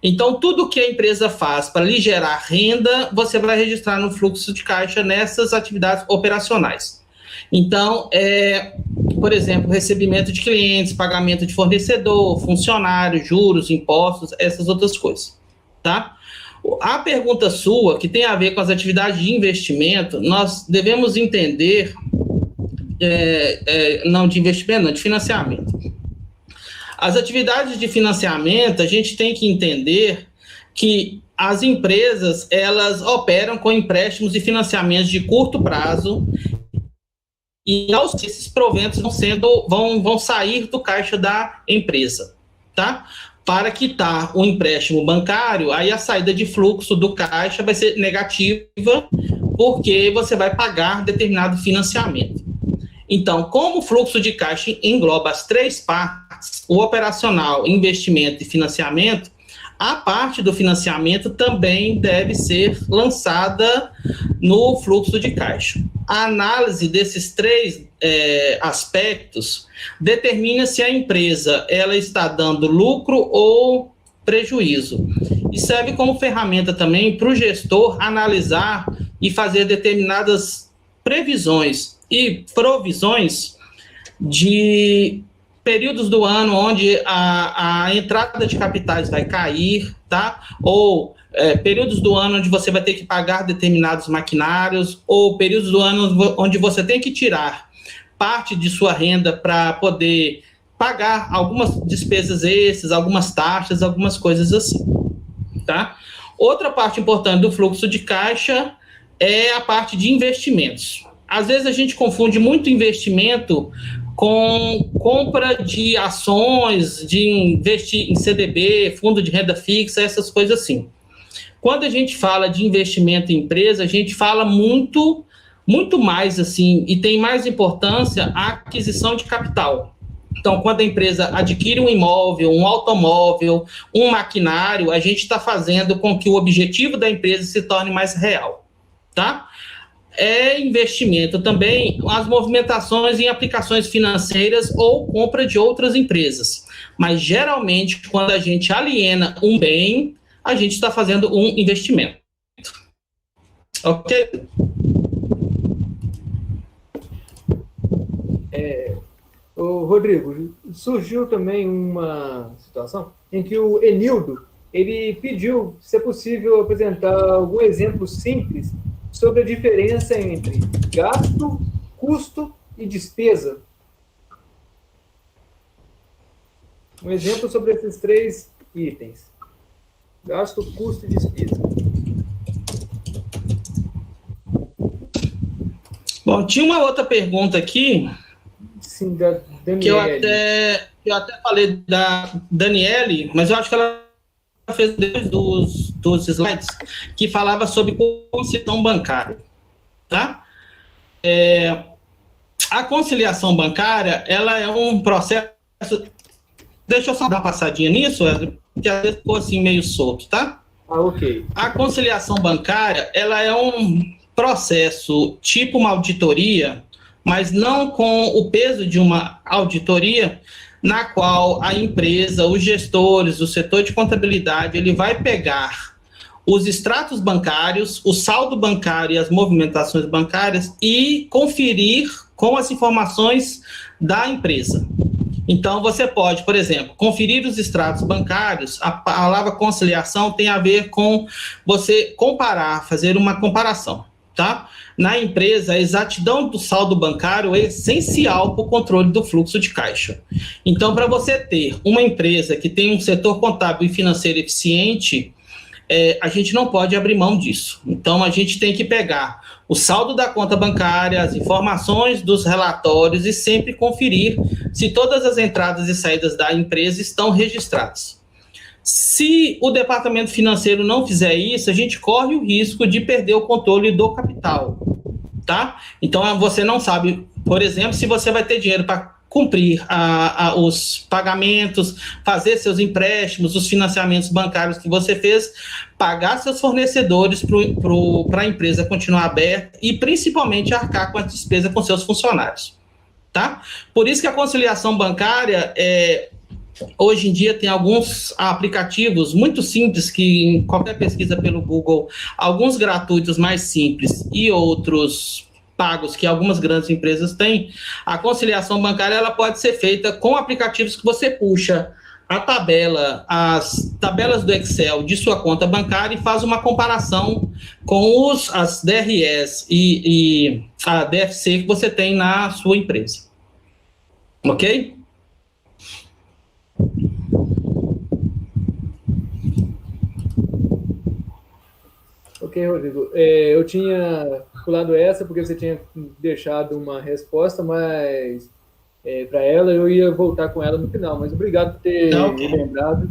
S3: Então, tudo que a empresa faz para lhe gerar renda, você vai registrar no fluxo de caixa nessas atividades operacionais. Então, por exemplo, recebimento de clientes, pagamento de fornecedor, funcionário, juros, impostos, essas outras coisas, tá? A pergunta sua, que tem a ver com as atividades de investimento, nós devemos entender, não de investimento, não, de financiamento. As atividades de financiamento, a gente tem que entender que as empresas, elas operam com empréstimos e financiamentos de curto prazo e esses proventos vão sair do caixa da empresa, tá? Para quitar o empréstimo bancário, aí a saída de fluxo do caixa vai ser negativa, porque você vai pagar determinado financiamento. Então, como o fluxo de caixa engloba as três partes, o operacional, investimento e financiamento, a parte do financiamento também deve ser lançada no fluxo de caixa. A análise desses três aspectos determina se a empresa ela está dando lucro ou prejuízo. E serve como ferramenta também para o gestor analisar e fazer determinadas previsões e provisões de períodos do ano onde a entrada de capitais vai cair, tá? Ou períodos do ano onde você vai ter que pagar determinados maquinários, ou períodos do ano onde você tem que tirar parte de sua renda para poder pagar algumas despesas extras, algumas taxas, algumas coisas assim, tá? Outra parte importante do fluxo de caixa é a parte de investimentos. Às vezes a gente confunde muito investimento com compra de ações, de investir em CDB, fundo de renda fixa, essas coisas assim. Quando a gente fala de investimento em empresa, a gente fala muito mais assim, e tem mais importância a aquisição de capital. Então, quando a empresa adquire um imóvel, um automóvel, um maquinário, a gente está fazendo com que o objetivo da empresa se torne mais real, tá? Investimento também as movimentações em aplicações financeiras ou compra de outras empresas. Mas, geralmente, quando a gente aliena um bem, a gente está fazendo um investimento. Ok?
S2: Rodrigo, surgiu também uma situação em que o Enildo ele pediu, se é possível, apresentar algum exemplo simples sobre a diferença entre gasto, custo e despesa. Um exemplo sobre esses três itens: gasto, custo e despesa.
S3: Bom, tinha uma outra pergunta aqui.
S2: Sim, da Daniele.
S3: Que eu até falei da Daniele, mas eu acho que ela fez dos slides que falava sobre conciliação bancária, tá? A conciliação bancária, ela é um processo... Deixa eu só dar uma passadinha nisso, que às vezes ficou assim meio solto, tá?
S2: Ok.
S3: A conciliação bancária, ela é um processo tipo uma auditoria, mas não com o peso de uma auditoria, na qual a empresa, os gestores, o setor de contabilidade, ele vai pegar os extratos bancários, o saldo bancário e as movimentações bancárias e conferir com as informações da empresa. Então, você pode, por exemplo, conferir os extratos bancários. A palavra conciliação tem a ver com você comparar, fazer uma comparação, tá? Na empresa, a exatidão do saldo bancário é essencial para o controle do fluxo de caixa. Então, para você ter uma empresa que tem um setor contábil e financeiro eficiente, a gente não pode abrir mão disso. Então, a gente tem que pegar o saldo da conta bancária, as informações dos relatórios e sempre conferir se todas as entradas e saídas da empresa estão registradas. Se o departamento financeiro não fizer isso, a gente corre o risco de perder o controle do capital, tá? Então, você não sabe Por exemplo, se você vai ter dinheiro para cumprir os pagamentos, fazer seus empréstimos, os financiamentos bancários que você fez, pagar seus fornecedores para a empresa continuar aberta e, principalmente, arcar com a despesa com seus funcionários. Tá? Por isso que a conciliação bancária, hoje em dia, tem alguns aplicativos muito simples que, em qualquer pesquisa pelo Google, alguns gratuitos mais simples e outros pagos que algumas grandes empresas têm. A conciliação bancária ela pode ser feita com aplicativos que você puxa as tabelas do Excel de sua conta bancária e faz uma comparação com as DREs e a DFC que você tem na sua empresa. Ok?
S2: Ok, Rodrigo. Eu tinha pulado essa porque você tinha deixado uma resposta, mas para ela eu ia voltar com ela no final. Mas obrigado por ter lembrado.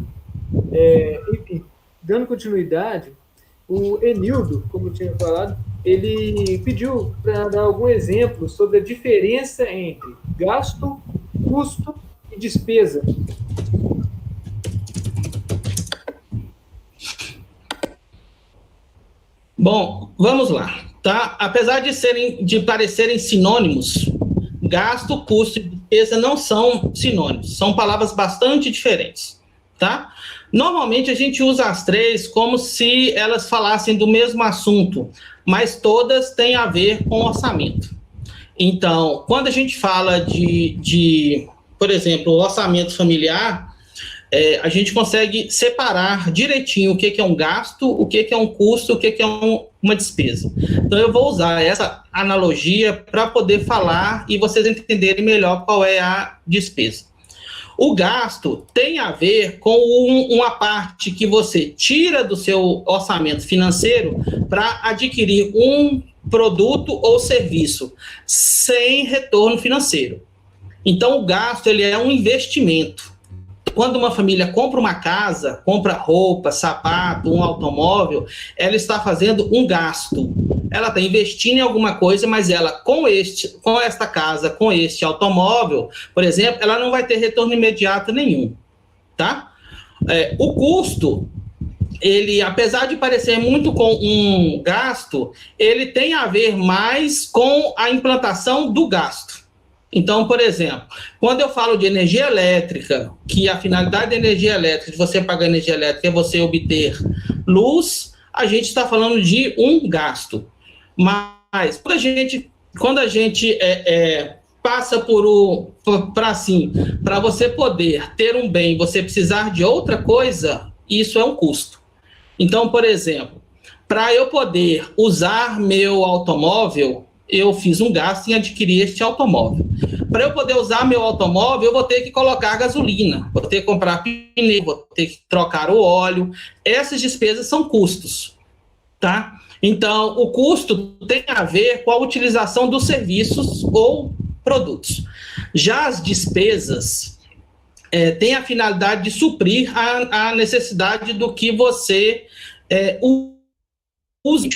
S2: Enfim, dando continuidade, o Enildo, como eu tinha falado, ele pediu para dar algum exemplo sobre a diferença entre gasto, custo e despesa.
S3: Bom, vamos lá, tá? Apesar de parecerem sinônimos, gasto, custo e despesa não são sinônimos, são palavras bastante diferentes, tá? Normalmente a gente usa as três como se elas falassem do mesmo assunto, mas todas têm a ver com orçamento. Então, quando a gente fala por exemplo, orçamento familiar, a gente consegue separar direitinho o que é um gasto, o que é um custo, o que é uma despesa. Então, eu vou usar essa analogia para poder falar e vocês entenderem melhor qual é a despesa. O gasto tem a ver com uma parte que você tira do seu orçamento financeiro para adquirir um produto ou serviço sem retorno financeiro. Então, o gasto ele é um investimento. Quando uma família compra uma casa, compra roupa, sapato, um automóvel, ela está fazendo um gasto. Ela está investindo em alguma coisa, mas ela, com esta casa, com este automóvel, por exemplo, ela não vai ter retorno imediato nenhum. Tá? O custo, ele, apesar de parecer muito com um gasto, ele tem a ver mais com a implantação do gasto. Então, por exemplo, quando eu falo de energia elétrica, que a finalidade da energia elétrica, de você pagar energia elétrica, é você obter luz, a gente está falando de um gasto. Mas, quando a gente passa para você poder ter um bem, você precisar de outra coisa, isso é um custo. Então, por exemplo, para eu poder usar meu automóvel, eu fiz um gasto em adquirir este automóvel. Para eu poder usar meu automóvel, eu vou ter que colocar gasolina, vou ter que comprar pneu, vou ter que trocar o óleo. Essas despesas são custos, tá? Então, o custo tem a ver com a utilização dos serviços ou produtos. Já as despesas têm a finalidade de suprir a necessidade do que você usa.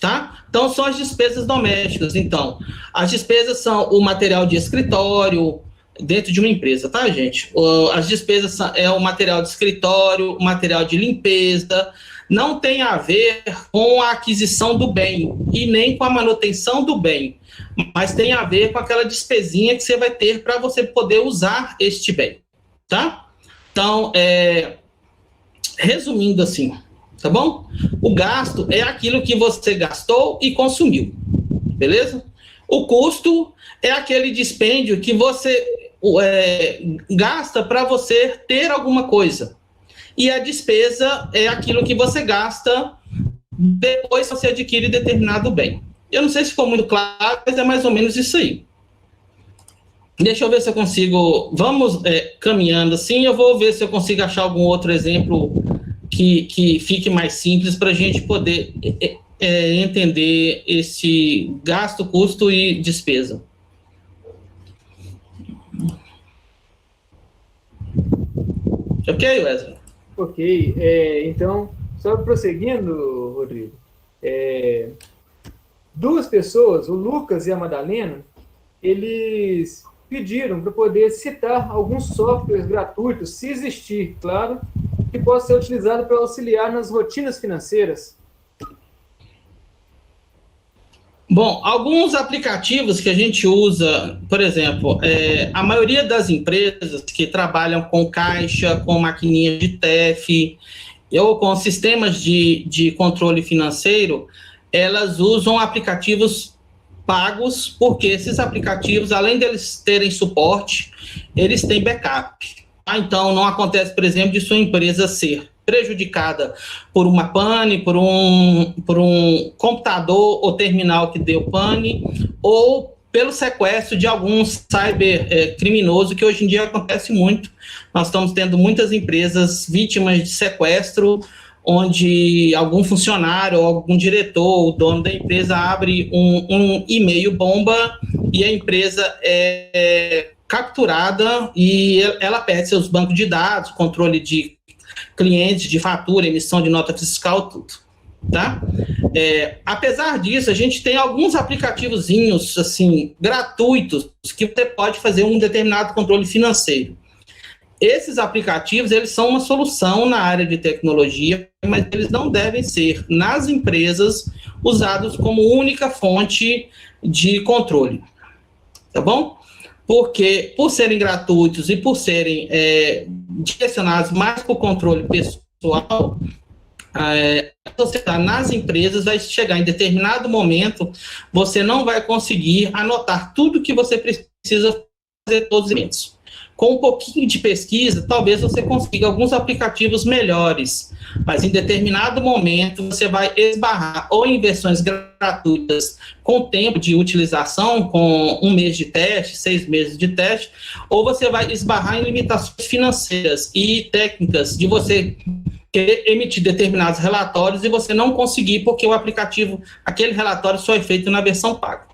S3: Tá? Então, são as despesas domésticas. Então, as despesas são o material de escritório dentro de uma empresa, tá, gente? As despesas é o material de escritório, o material de limpeza, não tem a ver com a aquisição do bem e nem com a manutenção do bem, mas tem a ver com aquela despesinha que você vai ter para você poder usar este bem, tá? Então, resumindo assim, tá bom? O gasto é aquilo que você gastou e consumiu, beleza? O custo é aquele dispêndio que você gasta para você ter alguma coisa. E a despesa é aquilo que você gasta depois que você adquire determinado bem. Eu não sei se ficou muito claro, mas é mais ou menos isso aí. Deixa eu ver se eu consigo... Vamos caminhando assim, eu vou ver se eu consigo achar algum outro exemplo que fique mais simples para a gente poder entender esse gasto, custo e despesa. Ok, Wesley?
S2: Ok. Então, só prosseguindo, Rodrigo, duas pessoas, o Lucas e a Madalena, eles pediram para poder citar alguns softwares gratuitos, se existir, claro, que possa ser utilizado para auxiliar nas rotinas financeiras.
S3: Bom, alguns aplicativos que a gente usa, por exemplo, a maioria das empresas que trabalham com caixa, com maquininha de TEF, ou com sistemas de controle financeiro, elas usam aplicativos pagos, porque esses aplicativos, além deles terem suporte, eles têm backup. Então, não acontece, por exemplo, de sua empresa ser prejudicada por uma pane, por um computador ou terminal que deu pane, ou pelo sequestro de algum cyber criminoso, que hoje em dia acontece muito. Nós estamos tendo muitas empresas vítimas de sequestro, onde algum funcionário, algum diretor, o dono da empresa abre um e-mail bomba e a empresa é capturada e ela perde seus bancos de dados, controle de clientes, de fatura, emissão de nota fiscal, tudo. Tá? Apesar disso, a gente tem alguns aplicativozinhos assim, gratuitos que você pode fazer um determinado controle financeiro. Esses aplicativos, eles são uma solução na área de tecnologia, mas eles não devem ser, nas empresas, usados como única fonte de controle. Tá bom? Porque, por serem gratuitos e por serem direcionados mais para o controle pessoal, a sociedade nas empresas vai chegar em determinado momento, você não vai conseguir anotar tudo que você precisa fazer todos os eventos. Com um pouquinho de pesquisa, talvez você consiga alguns aplicativos melhores, mas em determinado momento você vai esbarrar ou em versões gratuitas com tempo de utilização, com 1 mês de teste, 6 meses de teste, ou você vai esbarrar em limitações financeiras e técnicas de você querer emitir determinados relatórios e você não conseguir porque o aplicativo, aquele relatório só é feito na versão paga,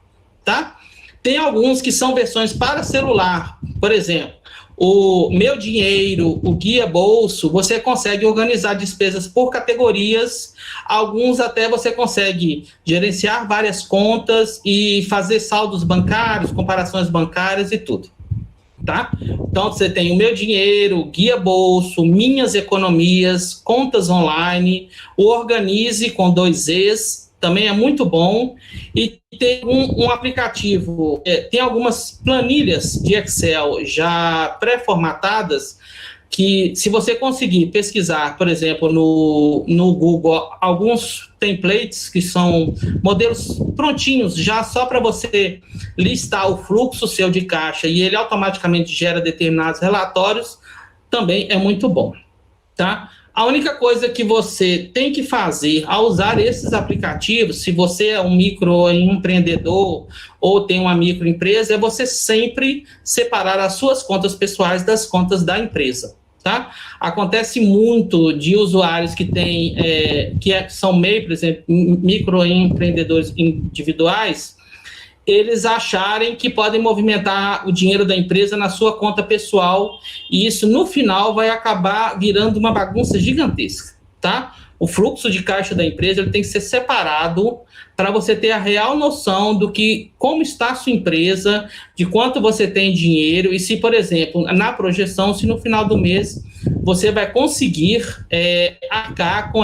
S3: tá? Tem alguns que são versões para celular, por exemplo, o Meu Dinheiro, o Guia Bolso, você consegue organizar despesas por categorias, alguns até você consegue gerenciar várias contas e fazer saldos bancários, comparações bancárias e tudo, tá? Então, você tem o Meu Dinheiro, Guia Bolso, Minhas Economias, Contas Online, o Organize com 2 Es, também é muito bom, e tem um aplicativo, tem algumas planilhas de Excel já pré-formatadas, que se você conseguir pesquisar, por exemplo, no Google, alguns templates que são modelos prontinhos, já só para você listar o fluxo seu de caixa e ele automaticamente gera determinados relatórios, também é muito bom, tá? A única coisa que você tem que fazer ao usar esses aplicativos, se você é um microempreendedor ou tem uma microempresa, é você sempre separar as suas contas pessoais das contas da empresa, tá? Acontece muito de usuários que têm, são MEI, por exemplo, microempreendedores individuais, eles acharem que podem movimentar o dinheiro da empresa na sua conta pessoal, e isso, no final, vai acabar virando uma bagunça gigantesca, tá? O fluxo de caixa da empresa ele tem que ser separado para você ter a real noção do que, como está a sua empresa, de quanto você tem dinheiro, e se, por exemplo, na projeção, se no final do mês você vai conseguir arcar com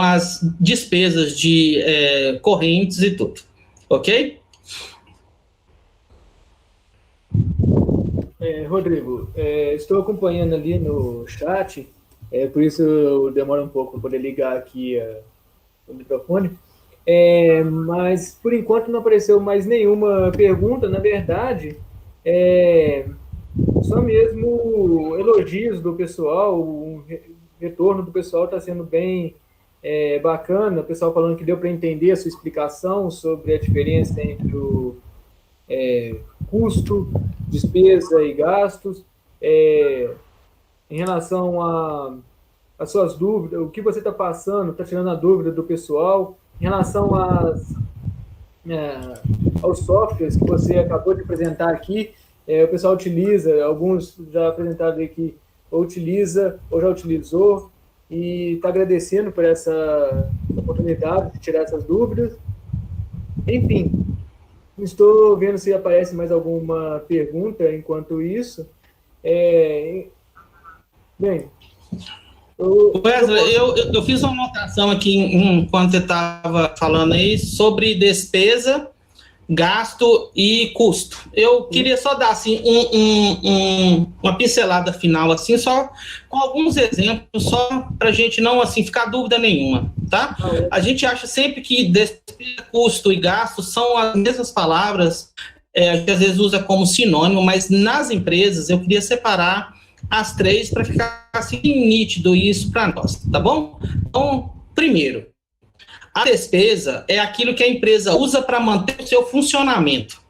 S3: as despesas de correntes e tudo. Ok?
S2: Rodrigo, estou acompanhando ali no chat, por isso eu demoro um pouco para poder ligar aqui o microfone, mas por enquanto não apareceu mais nenhuma pergunta. Na verdade, só mesmo elogios do pessoal, o retorno do pessoal está sendo bem bacana, o pessoal falando que deu para entender a sua explicação sobre a diferença entre o custo, despesa e gastos, em relação às suas dúvidas, o que você está passando, está tirando a dúvida do pessoal, em relação aos softwares que você acabou de apresentar aqui, o pessoal utiliza, alguns já apresentaram aqui, ou utiliza, ou já utilizou, e está agradecendo por essa oportunidade de tirar essas dúvidas. Enfim, Estou vendo se aparece mais alguma pergunta enquanto isso. Bem,
S3: Wesley, eu fiz uma anotação aqui enquanto você estava falando aí sobre despesa, gasto e custo. Eu queria só dar assim uma pincelada final, assim, só com alguns exemplos, só para a gente não assim ficar dúvida nenhuma, tá? A gente acha sempre que despesa, custo e gasto são as mesmas palavras, a gente às vezes usa como sinônimo, mas nas empresas eu queria separar as três para ficar assim nítido isso para nós, tá bom? Então, primeiro, a despesa é aquilo que a empresa usa para manter o seu funcionamento.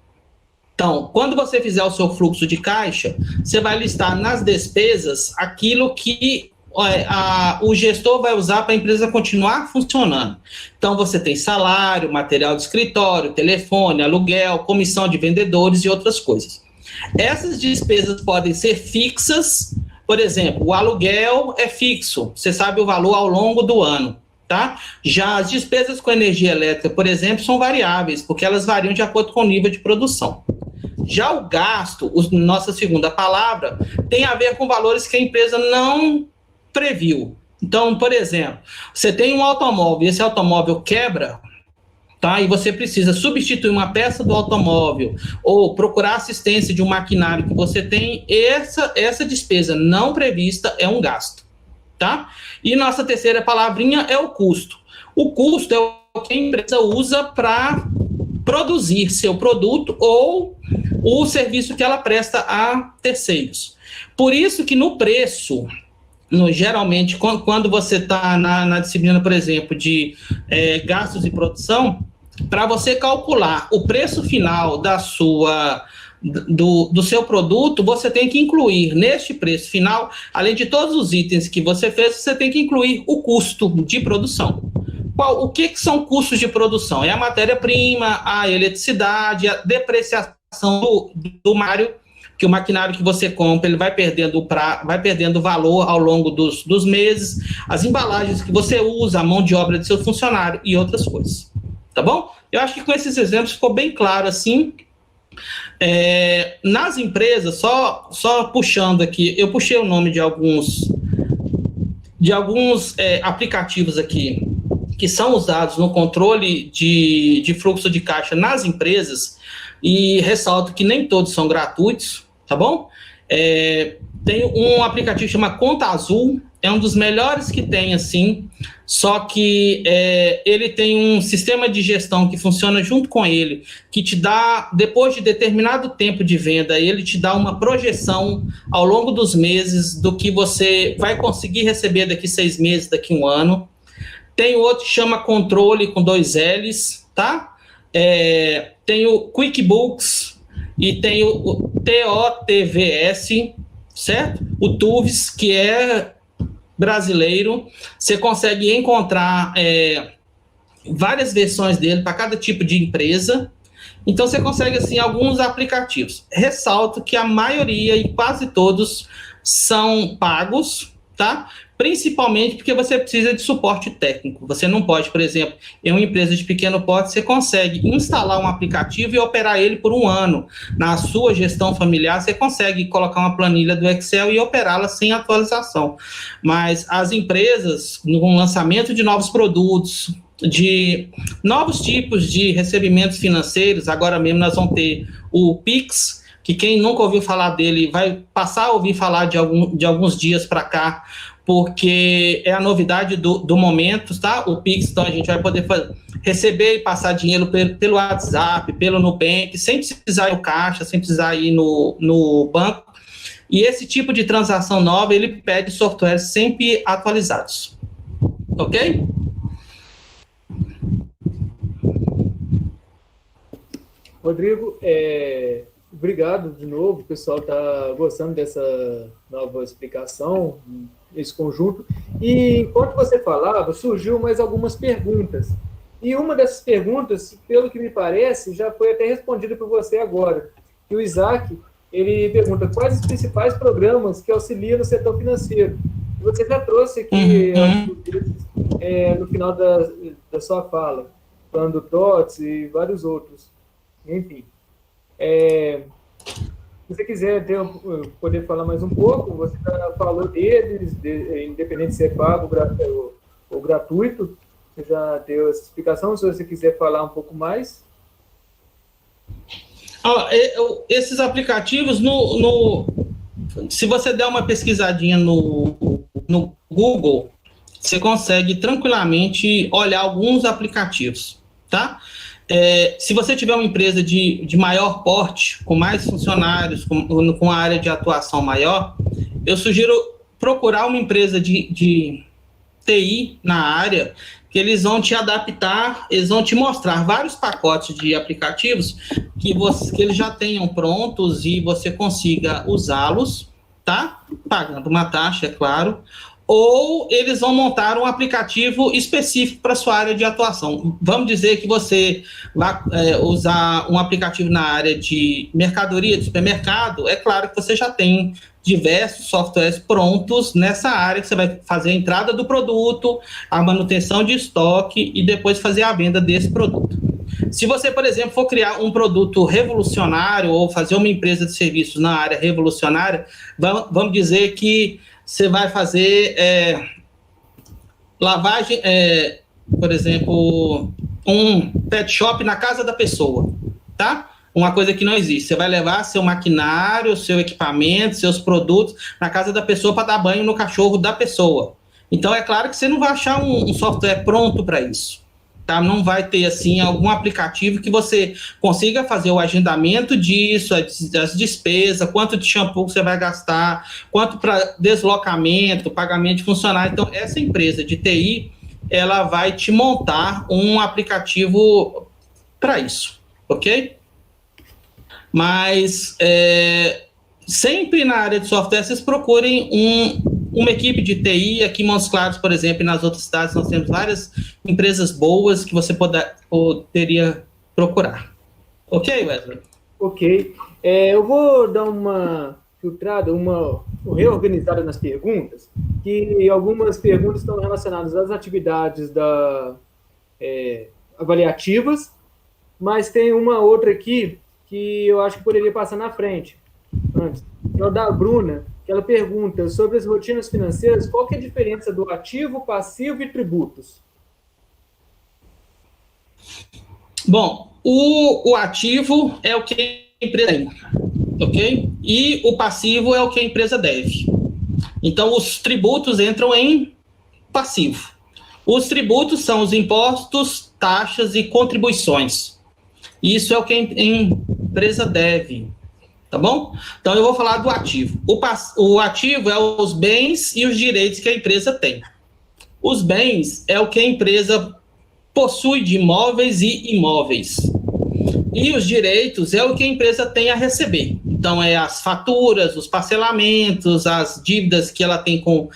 S3: Então, quando você fizer o seu fluxo de caixa, você vai listar nas despesas aquilo que o gestor vai usar para a empresa continuar funcionando. Então, você tem salário, material de escritório, telefone, aluguel, comissão de vendedores e outras coisas. Essas despesas podem ser fixas, por exemplo, o aluguel é fixo, você sabe o valor ao longo do ano. Tá? Já as despesas com energia elétrica, por exemplo, são variáveis, porque elas variam de acordo com o nível de produção. Já o gasto, nossa segunda palavra, tem a ver com valores que a empresa não previu. Então, por exemplo, você tem um automóvel e esse automóvel quebra, tá? E você precisa substituir uma peça do automóvel ou procurar assistência de um maquinário que você tem, essa despesa não prevista é um gasto. Tá? E nossa terceira palavrinha é o custo. O custo é o que a empresa usa para produzir seu produto ou o serviço que ela presta a terceiros. Por isso que no preço, geralmente, quando você está na disciplina, por exemplo, de gastos de produção, para você calcular o preço final do seu produto, você tem que incluir neste preço final, além de todos os itens que você fez, você tem que incluir o custo de produção. O que são custos de produção? É a matéria-prima, a eletricidade, a depreciação do maquinário, que o maquinário que você compra, ele vai perdendo valor ao longo dos meses, as embalagens que você usa, a mão de obra de seu funcionário e outras coisas. Tá bom? Eu acho que com esses exemplos ficou bem claro, assim. Nas empresas, só puxando aqui, eu puxei o nome de alguns aplicativos aqui que são usados no controle de fluxo de caixa nas empresas, e ressalto que nem todos são gratuitos, tá bom? Tem um aplicativo que chama Conta Azul, é um dos melhores que tem, assim, só que ele tem um sistema de gestão que funciona junto com ele, que te dá, depois de determinado tempo de venda, ele te dá uma projeção ao longo dos meses do que você vai conseguir receber daqui 6 meses, daqui 1 ano. Tem outro que chama Controle com 2 L's, tá? Tem o QuickBooks e tem o TOTVS, certo? O TUVS, que é brasileiro. Você consegue encontrar várias versões dele para cada tipo de empresa. Então, você consegue, assim, alguns aplicativos. Ressalto que a maioria e quase todos são pagos, tá? Principalmente porque você precisa de suporte técnico. Você não pode, por exemplo, em uma empresa de pequeno porte, você consegue instalar um aplicativo e operar ele por 1 ano. Na sua gestão familiar, você consegue colocar uma planilha do Excel e operá-la sem atualização. Mas as empresas, no lançamento de novos produtos, de novos tipos de recebimentos financeiros, agora mesmo nós vamos ter o Pix, que quem nunca ouviu falar dele vai passar a ouvir falar de alguns dias para cá, porque é a novidade do momento, tá? O Pix, então a gente vai poder receber e passar dinheiro pelo WhatsApp, pelo Nubank, sem precisar ir no caixa, sem precisar ir no banco. E esse tipo de transação nova, ele pede softwares sempre atualizados. Ok?
S2: Rodrigo, obrigado de novo. O pessoal está gostando dessa nova explicação, esse conjunto. E enquanto você falava, surgiu mais algumas perguntas. E uma dessas perguntas, pelo que me parece, já foi até respondida por você agora. E o Isaac, ele pergunta quais os principais programas que auxiliam no setor financeiro. E você já trouxe aqui no final da sua fala, falando do TOTS e vários outros. enfim. Se você quiser poder falar mais um pouco, você já falou deles, independente se é pago ou gratuito, você já deu essa explicação. Se você quiser falar um pouco mais.
S3: Esses aplicativos, se você der uma pesquisadinha no Google, você consegue tranquilamente olhar alguns aplicativos, tá? Se você tiver uma empresa de maior porte, com mais funcionários, com a área de atuação maior, eu sugiro procurar uma empresa de TI na área, que eles vão te adaptar, eles vão te mostrar vários pacotes de aplicativos que eles já tenham prontos e você consiga usá-los, tá? Pagando uma taxa, é claro. Ou eles vão montar um aplicativo específico para a sua área de atuação. Vamos dizer que você vai usar um aplicativo na área de mercadoria, de supermercado, é claro que você já tem diversos softwares prontos nessa área, que você vai fazer a entrada do produto, a manutenção de estoque e depois fazer a venda desse produto. Se você, por exemplo, for criar um produto revolucionário ou fazer uma empresa de serviços na área revolucionária, vamos dizer que você vai fazer lavagem, por exemplo, um pet shop na casa da pessoa, tá? Uma coisa que não existe. Você vai levar seu maquinário, seu equipamento, seus produtos na casa da pessoa para dar banho no cachorro da pessoa. Então, é claro que você não vai achar um software pronto para isso. Tá? Não vai ter, assim, algum aplicativo que você consiga fazer o agendamento disso, as despesas, quanto de shampoo você vai gastar, quanto para deslocamento, pagamento de funcionário. Então, essa empresa de TI, ela vai te montar um aplicativo para isso, ok? Mas, sempre na área de software, vocês procurem uma equipe de TI. Aqui em Montes Claros, por exemplo, e nas outras cidades, nós temos várias empresas boas que você poderia procurar. Ok, Wesley?
S2: Ok. Eu vou dar uma filtrada, uma reorganizada nas perguntas, que algumas perguntas estão relacionadas às atividades avaliativas, mas tem uma outra aqui que eu acho que poderia passar na frente, antes. É o da Bruna, que ela pergunta sobre as rotinas financeiras, qual que é a diferença do ativo, passivo e tributos?
S3: Bom, o ativo é o que a empresa tem, ok? E o passivo é o que a empresa deve. Então, os tributos entram em passivo. Os tributos são os impostos, taxas e contribuições. Isso é o que a empresa deve. Tá bom? Então, eu vou falar do ativo. O ativo é os bens e os direitos que a empresa tem. Os bens é o que a empresa possui de imóveis e imóveis. E os direitos é o que a empresa tem a receber. Então, as faturas, os parcelamentos, as dívidas que ela tem com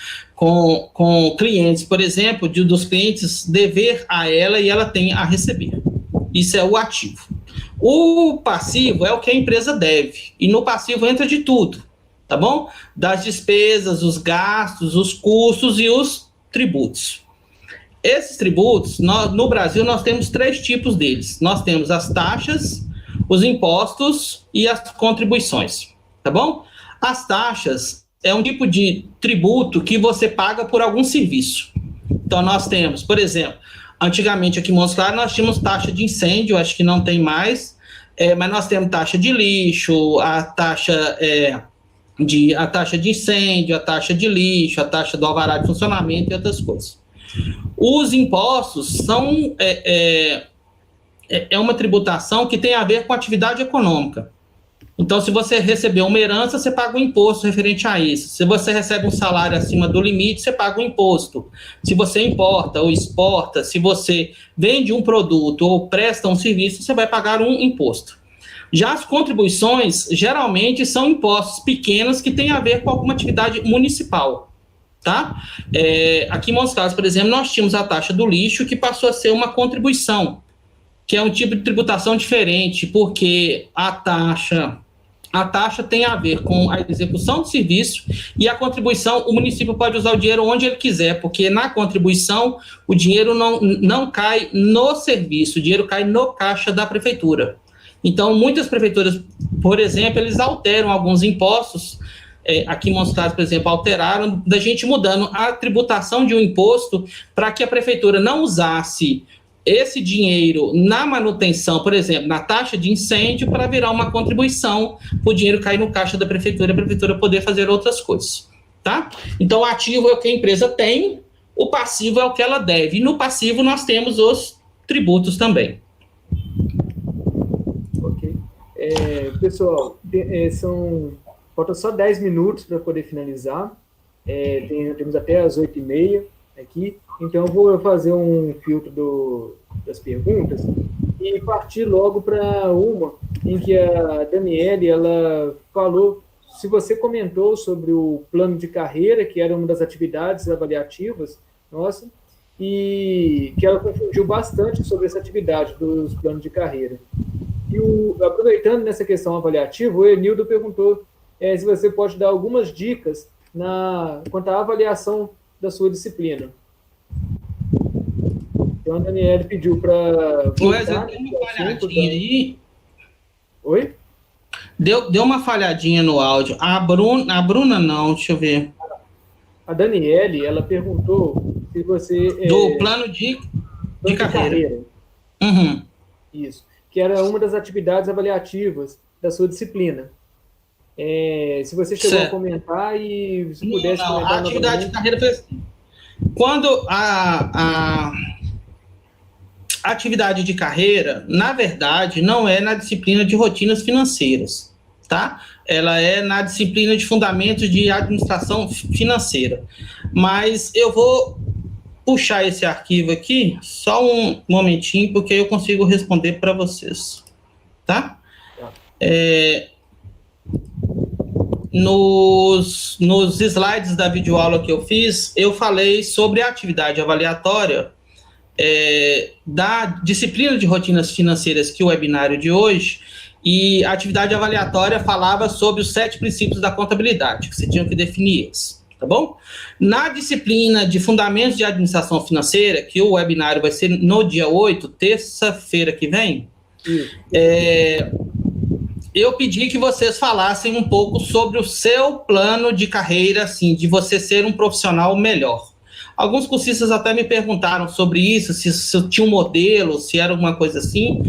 S3: clientes, por exemplo, dos clientes dever a ela e ela tem a receber. Isso é o ativo. O passivo é o que a empresa deve. E no passivo entra de tudo, tá bom? Das despesas, os gastos, os custos e os tributos. Esses tributos, no Brasil, nós temos 3 tipos deles. Nós temos as taxas, os impostos e as contribuições, tá bom? As taxas é um tipo de tributo que você paga por algum serviço. Então, nós temos, por exemplo, antigamente aqui em Montes Claros nós tínhamos taxa de incêndio, acho que não tem mais, mas nós temos taxa de lixo, a taxa de incêndio, a taxa de lixo, a taxa do alvará de funcionamento e outras coisas. Os impostos são uma tributação que tem a ver com atividade econômica. Então, se você receber uma herança, você paga um imposto referente a isso. Se você recebe um salário acima do limite, você paga um imposto. Se você importa ou exporta, se você vende um produto ou presta um serviço, você vai pagar um imposto. Já as contribuições, geralmente, são impostos pequenos que têm a ver com alguma atividade municipal, tá? Aqui em Montes Claros, por exemplo, nós tínhamos a taxa do lixo, que passou a ser uma contribuição, que é um tipo de tributação diferente, porque a taxa tem a ver com a execução do serviço e a contribuição, o município pode usar o dinheiro onde ele quiser, porque na contribuição o dinheiro não cai no serviço, o dinheiro cai no caixa da prefeitura. Então, muitas prefeituras, por exemplo, eles alteram alguns impostos. Aqui em Montes Claros, por exemplo, alteraram, da gente mudando a tributação de um imposto para que a prefeitura não usasse esse dinheiro na manutenção, por exemplo, na taxa de incêndio, para virar uma contribuição, para o dinheiro cair no caixa da prefeitura e a prefeitura poder fazer outras coisas, tá? Então, o ativo é o que a empresa tem, o passivo é o que ela deve. E no passivo nós temos os tributos também.
S2: Ok. Pessoal, faltam só 10 minutos para poder finalizar. Temos até as 8h30 aqui. Então, eu vou fazer um filtro das perguntas e partir logo para uma em que a Daniele ela falou, se você comentou sobre o plano de carreira, que era uma das atividades avaliativas, nossa, e que ela confundiu bastante sobre essa atividade dos planos de carreira. E aproveitando nessa questão avaliativa, o Enildo perguntou se você pode dar algumas dicas quanto à avaliação da sua disciplina. Então, a Daniela pediu para
S3: voltar. Deu uma falhadinha aí.
S2: Oi?
S3: Deu uma falhadinha no áudio. A Bruna não, deixa eu ver.
S2: A Daniele, ela perguntou se você...
S3: Do plano de carreira. Uhum.
S2: Isso. Que era uma das atividades avaliativas da sua disciplina. Se você chegou a comentar e se pudesse comentar...
S3: A atividade de carreira foi assim. Quando a atividade de carreira, na verdade, não é na disciplina de rotinas financeiras, tá? Ela é na disciplina de fundamentos de administração financeira. Mas eu vou puxar esse arquivo aqui, só um momentinho, porque eu consigo responder para vocês, tá? Nos slides da videoaula que eu fiz, eu falei sobre a atividade avaliatória da disciplina de rotinas financeiras, que é o webinário de hoje, e a atividade avaliatória falava sobre os 7 princípios da contabilidade, que você tinha que definir eles, tá bom? Na disciplina de fundamentos de administração financeira, que o webinário vai ser no dia 8, terça-feira que vem, eu pedi que vocês falassem um pouco sobre o seu plano de carreira, assim, de você ser um profissional melhor. Alguns cursistas até me perguntaram sobre isso, se tinha um modelo, se era alguma coisa assim.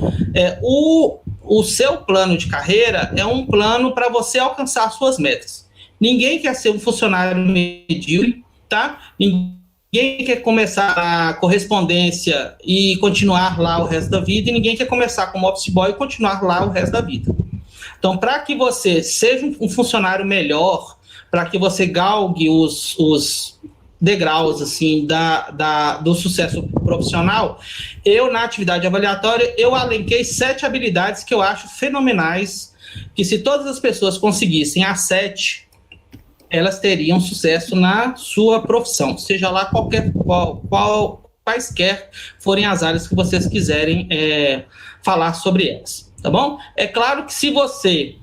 S3: O seu plano de carreira é um plano para você alcançar suas metas. Ninguém quer ser um funcionário medíocre, tá? Ninguém quer começar a correspondência e continuar lá o resto da vida, e ninguém quer começar como office boy e continuar lá o resto da vida. Então, para que você seja um funcionário melhor, para que você galgue os degraus assim, do sucesso profissional, na atividade avaliatória, eu alenquei 7 habilidades que eu acho fenomenais, que se todas as pessoas conseguissem as 7, elas teriam sucesso na sua profissão, seja lá quaisquer forem as áreas que vocês quiserem falar sobre elas, tá bom? É claro que se você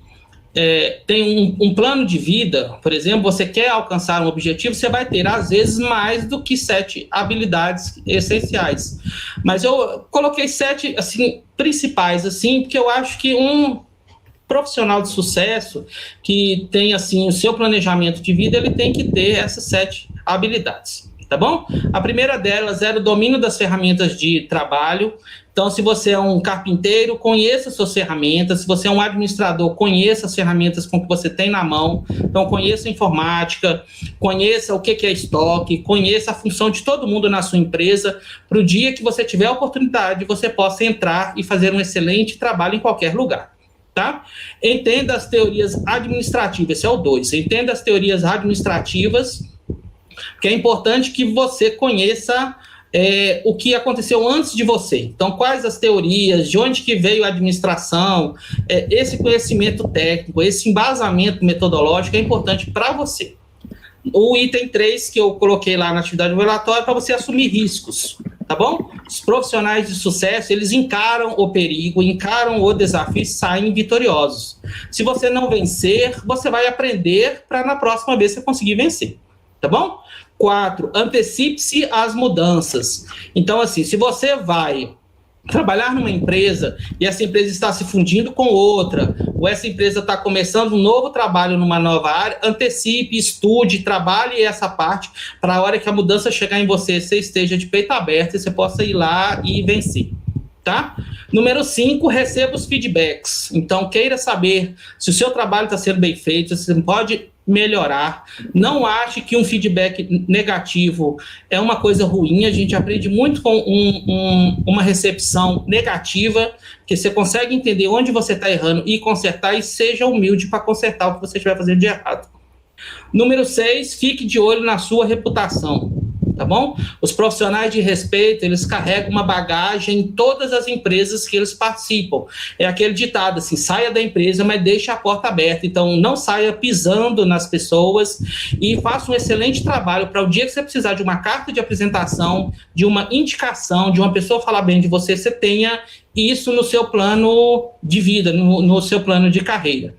S3: tem um plano de vida, por exemplo, você quer alcançar um objetivo, você vai ter, às vezes, mais do que 7 habilidades essenciais. Mas eu coloquei 7, assim, principais, assim, porque eu acho que um profissional de sucesso que tem, assim, o seu planejamento de vida, ele tem que ter essas 7 habilidades, tá bom? A primeira delas era o domínio das ferramentas de trabalho. Então, se você é um carpinteiro, conheça suas ferramentas. Se você é um administrador, conheça as ferramentas com que você tem na mão. Então, conheça a informática, conheça o que é estoque, conheça a função de todo mundo na sua empresa, para o dia que você tiver a oportunidade, você possa entrar e fazer um excelente trabalho em qualquer lugar, tá? Entenda as teorias administrativas, esse é o 2. Entenda as teorias administrativas, que é importante que você conheça o que aconteceu antes de você. Então, quais as teorias, de onde que veio a administração, esse conhecimento técnico, esse embasamento metodológico é importante para você. O item 3 que eu coloquei lá na atividade relatória é para você assumir riscos, tá bom? Os profissionais de sucesso, eles encaram o perigo, encaram o desafio e saem vitoriosos. Se você não vencer, você vai aprender para na próxima vez você conseguir vencer, tá bom? 4, antecipe-se às mudanças. Então, assim, se você vai trabalhar numa empresa e essa empresa está se fundindo com outra, ou essa empresa está começando um novo trabalho numa nova área, antecipe, estude, trabalhe essa parte para a hora que a mudança chegar em você, você esteja de peito aberto e você possa ir lá e vencer, tá? Número 5, receba os feedbacks. Então, queira saber se o seu trabalho está sendo bem feito, se você pode melhorar. Não ache que um feedback negativo é uma coisa ruim. A gente aprende muito com uma recepção negativa, que você consegue entender onde você está errando e consertar, e seja humilde para consertar o que você estiver fazendo de errado. Número 6, fique de olho na sua reputação. Tá bom? Os profissionais de respeito, eles carregam uma bagagem em todas as empresas que eles participam. É aquele ditado assim, saia da empresa, mas deixe a porta aberta. Então, não saia pisando nas pessoas e faça um excelente trabalho para o dia que você precisar de uma carta de apresentação, de uma indicação, de uma pessoa falar bem de você, você tenha isso no seu plano de vida, no seu plano de carreira.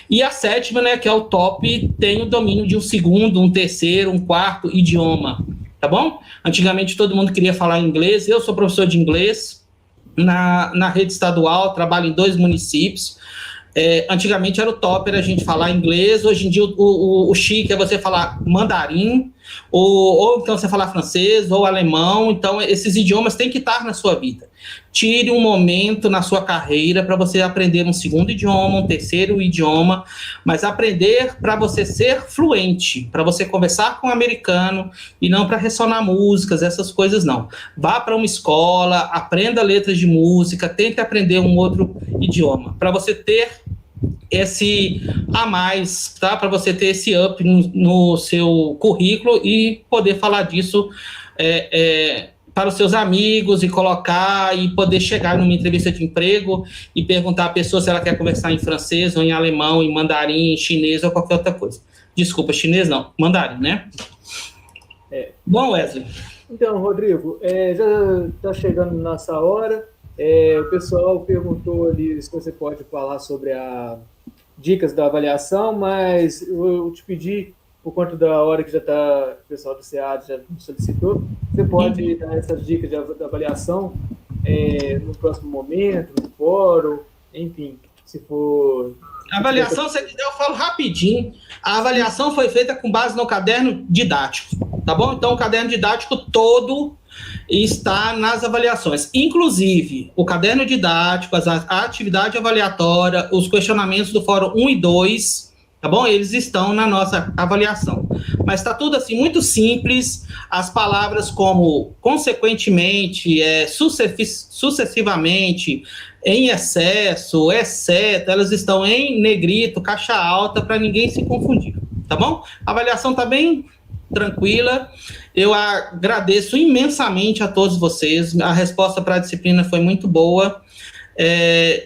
S3: E a 7ª, né, que é o top, tem o domínio de um 2º, um 3º, um 4º idioma. Tá bom? Antigamente todo mundo queria falar inglês. Eu sou professor de inglês na rede estadual, trabalho em 2 municípios. Antigamente era o top, era a gente falar inglês. Hoje em dia o chique é você falar mandarim, ou então você falar francês, ou alemão. Então esses idiomas têm que estar na sua vida. Tire um momento na sua carreira para você aprender um 2º idioma, um 3º idioma, mas aprender para você ser fluente, para você conversar com o americano e não para ressonar músicas, essas coisas não. Vá para uma escola, aprenda letras de música, tente aprender um outro idioma, para você ter esse a mais, tá? Para você ter esse up no seu currículo e poder falar disso para os seus amigos e colocar e poder chegar numa entrevista de emprego e perguntar à pessoa se ela quer conversar em francês ou em alemão, em mandarim, em chinês ou qualquer outra coisa. Desculpa, chinês não, mandarim, né? Bom, Wesley.
S2: Então, Rodrigo, já está chegando nossa hora. O pessoal perguntou ali se você pode falar sobre as dicas da avaliação, mas eu te pedi, por conta da hora que já está, o pessoal do SEAD já solicitou, você pode dar essas dicas da avaliação no próximo momento, no fórum, enfim, se for...
S3: A avaliação, se quiser, eu falo rapidinho. A avaliação foi feita com base no caderno didático, tá bom? Então, o caderno didático todo está nas avaliações. Inclusive, o caderno didático, a atividade avaliatória, os questionamentos do fórum 1 e 2, tá bom? Eles estão na nossa avaliação. Mas está tudo assim, muito simples. As palavras como consequentemente, sucessivamente, em excesso, exceto, elas estão em negrito, caixa alta, para ninguém se confundir, tá bom? A avaliação está bem tranquila. Eu agradeço imensamente a todos vocês. A resposta para a disciplina foi muito boa.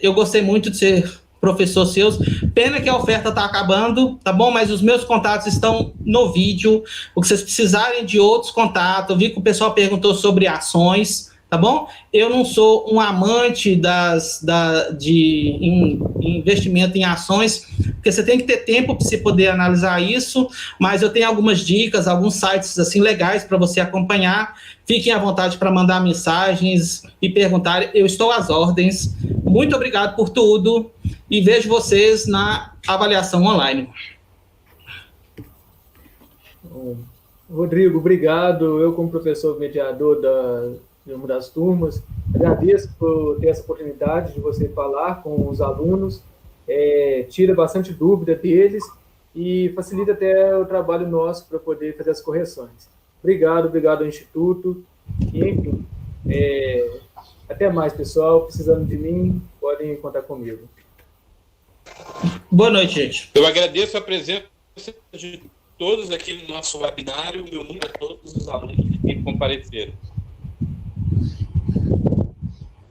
S3: Eu gostei muito de ser professor seus. Pena que a oferta está acabando, tá bom? Mas os meus contatos estão no vídeo. O que vocês precisarem de outros contatos, eu vi que o pessoal perguntou sobre ações, tá bom? Eu não sou um amante de investimento em ações, porque você tem que ter tempo para você poder analisar isso, mas eu tenho algumas dicas, alguns sites assim legais para você acompanhar. Fiquem à vontade para mandar mensagens e perguntar. Eu estou às ordens. Muito obrigado por tudo e vejo vocês na avaliação online.
S2: Rodrigo, obrigado. Eu, como professor mediador de uma das turmas, agradeço por ter essa oportunidade de você falar com os alunos, tira bastante dúvida deles e facilita até o trabalho nosso para poder fazer as correções. Obrigado ao Instituto, e enfim, até mais, pessoal. Precisando de mim, podem contar comigo.
S3: Boa noite, gente.
S4: Eu agradeço a presença de todos aqui no nosso webinário, meu número a todos os alunos que compareceram.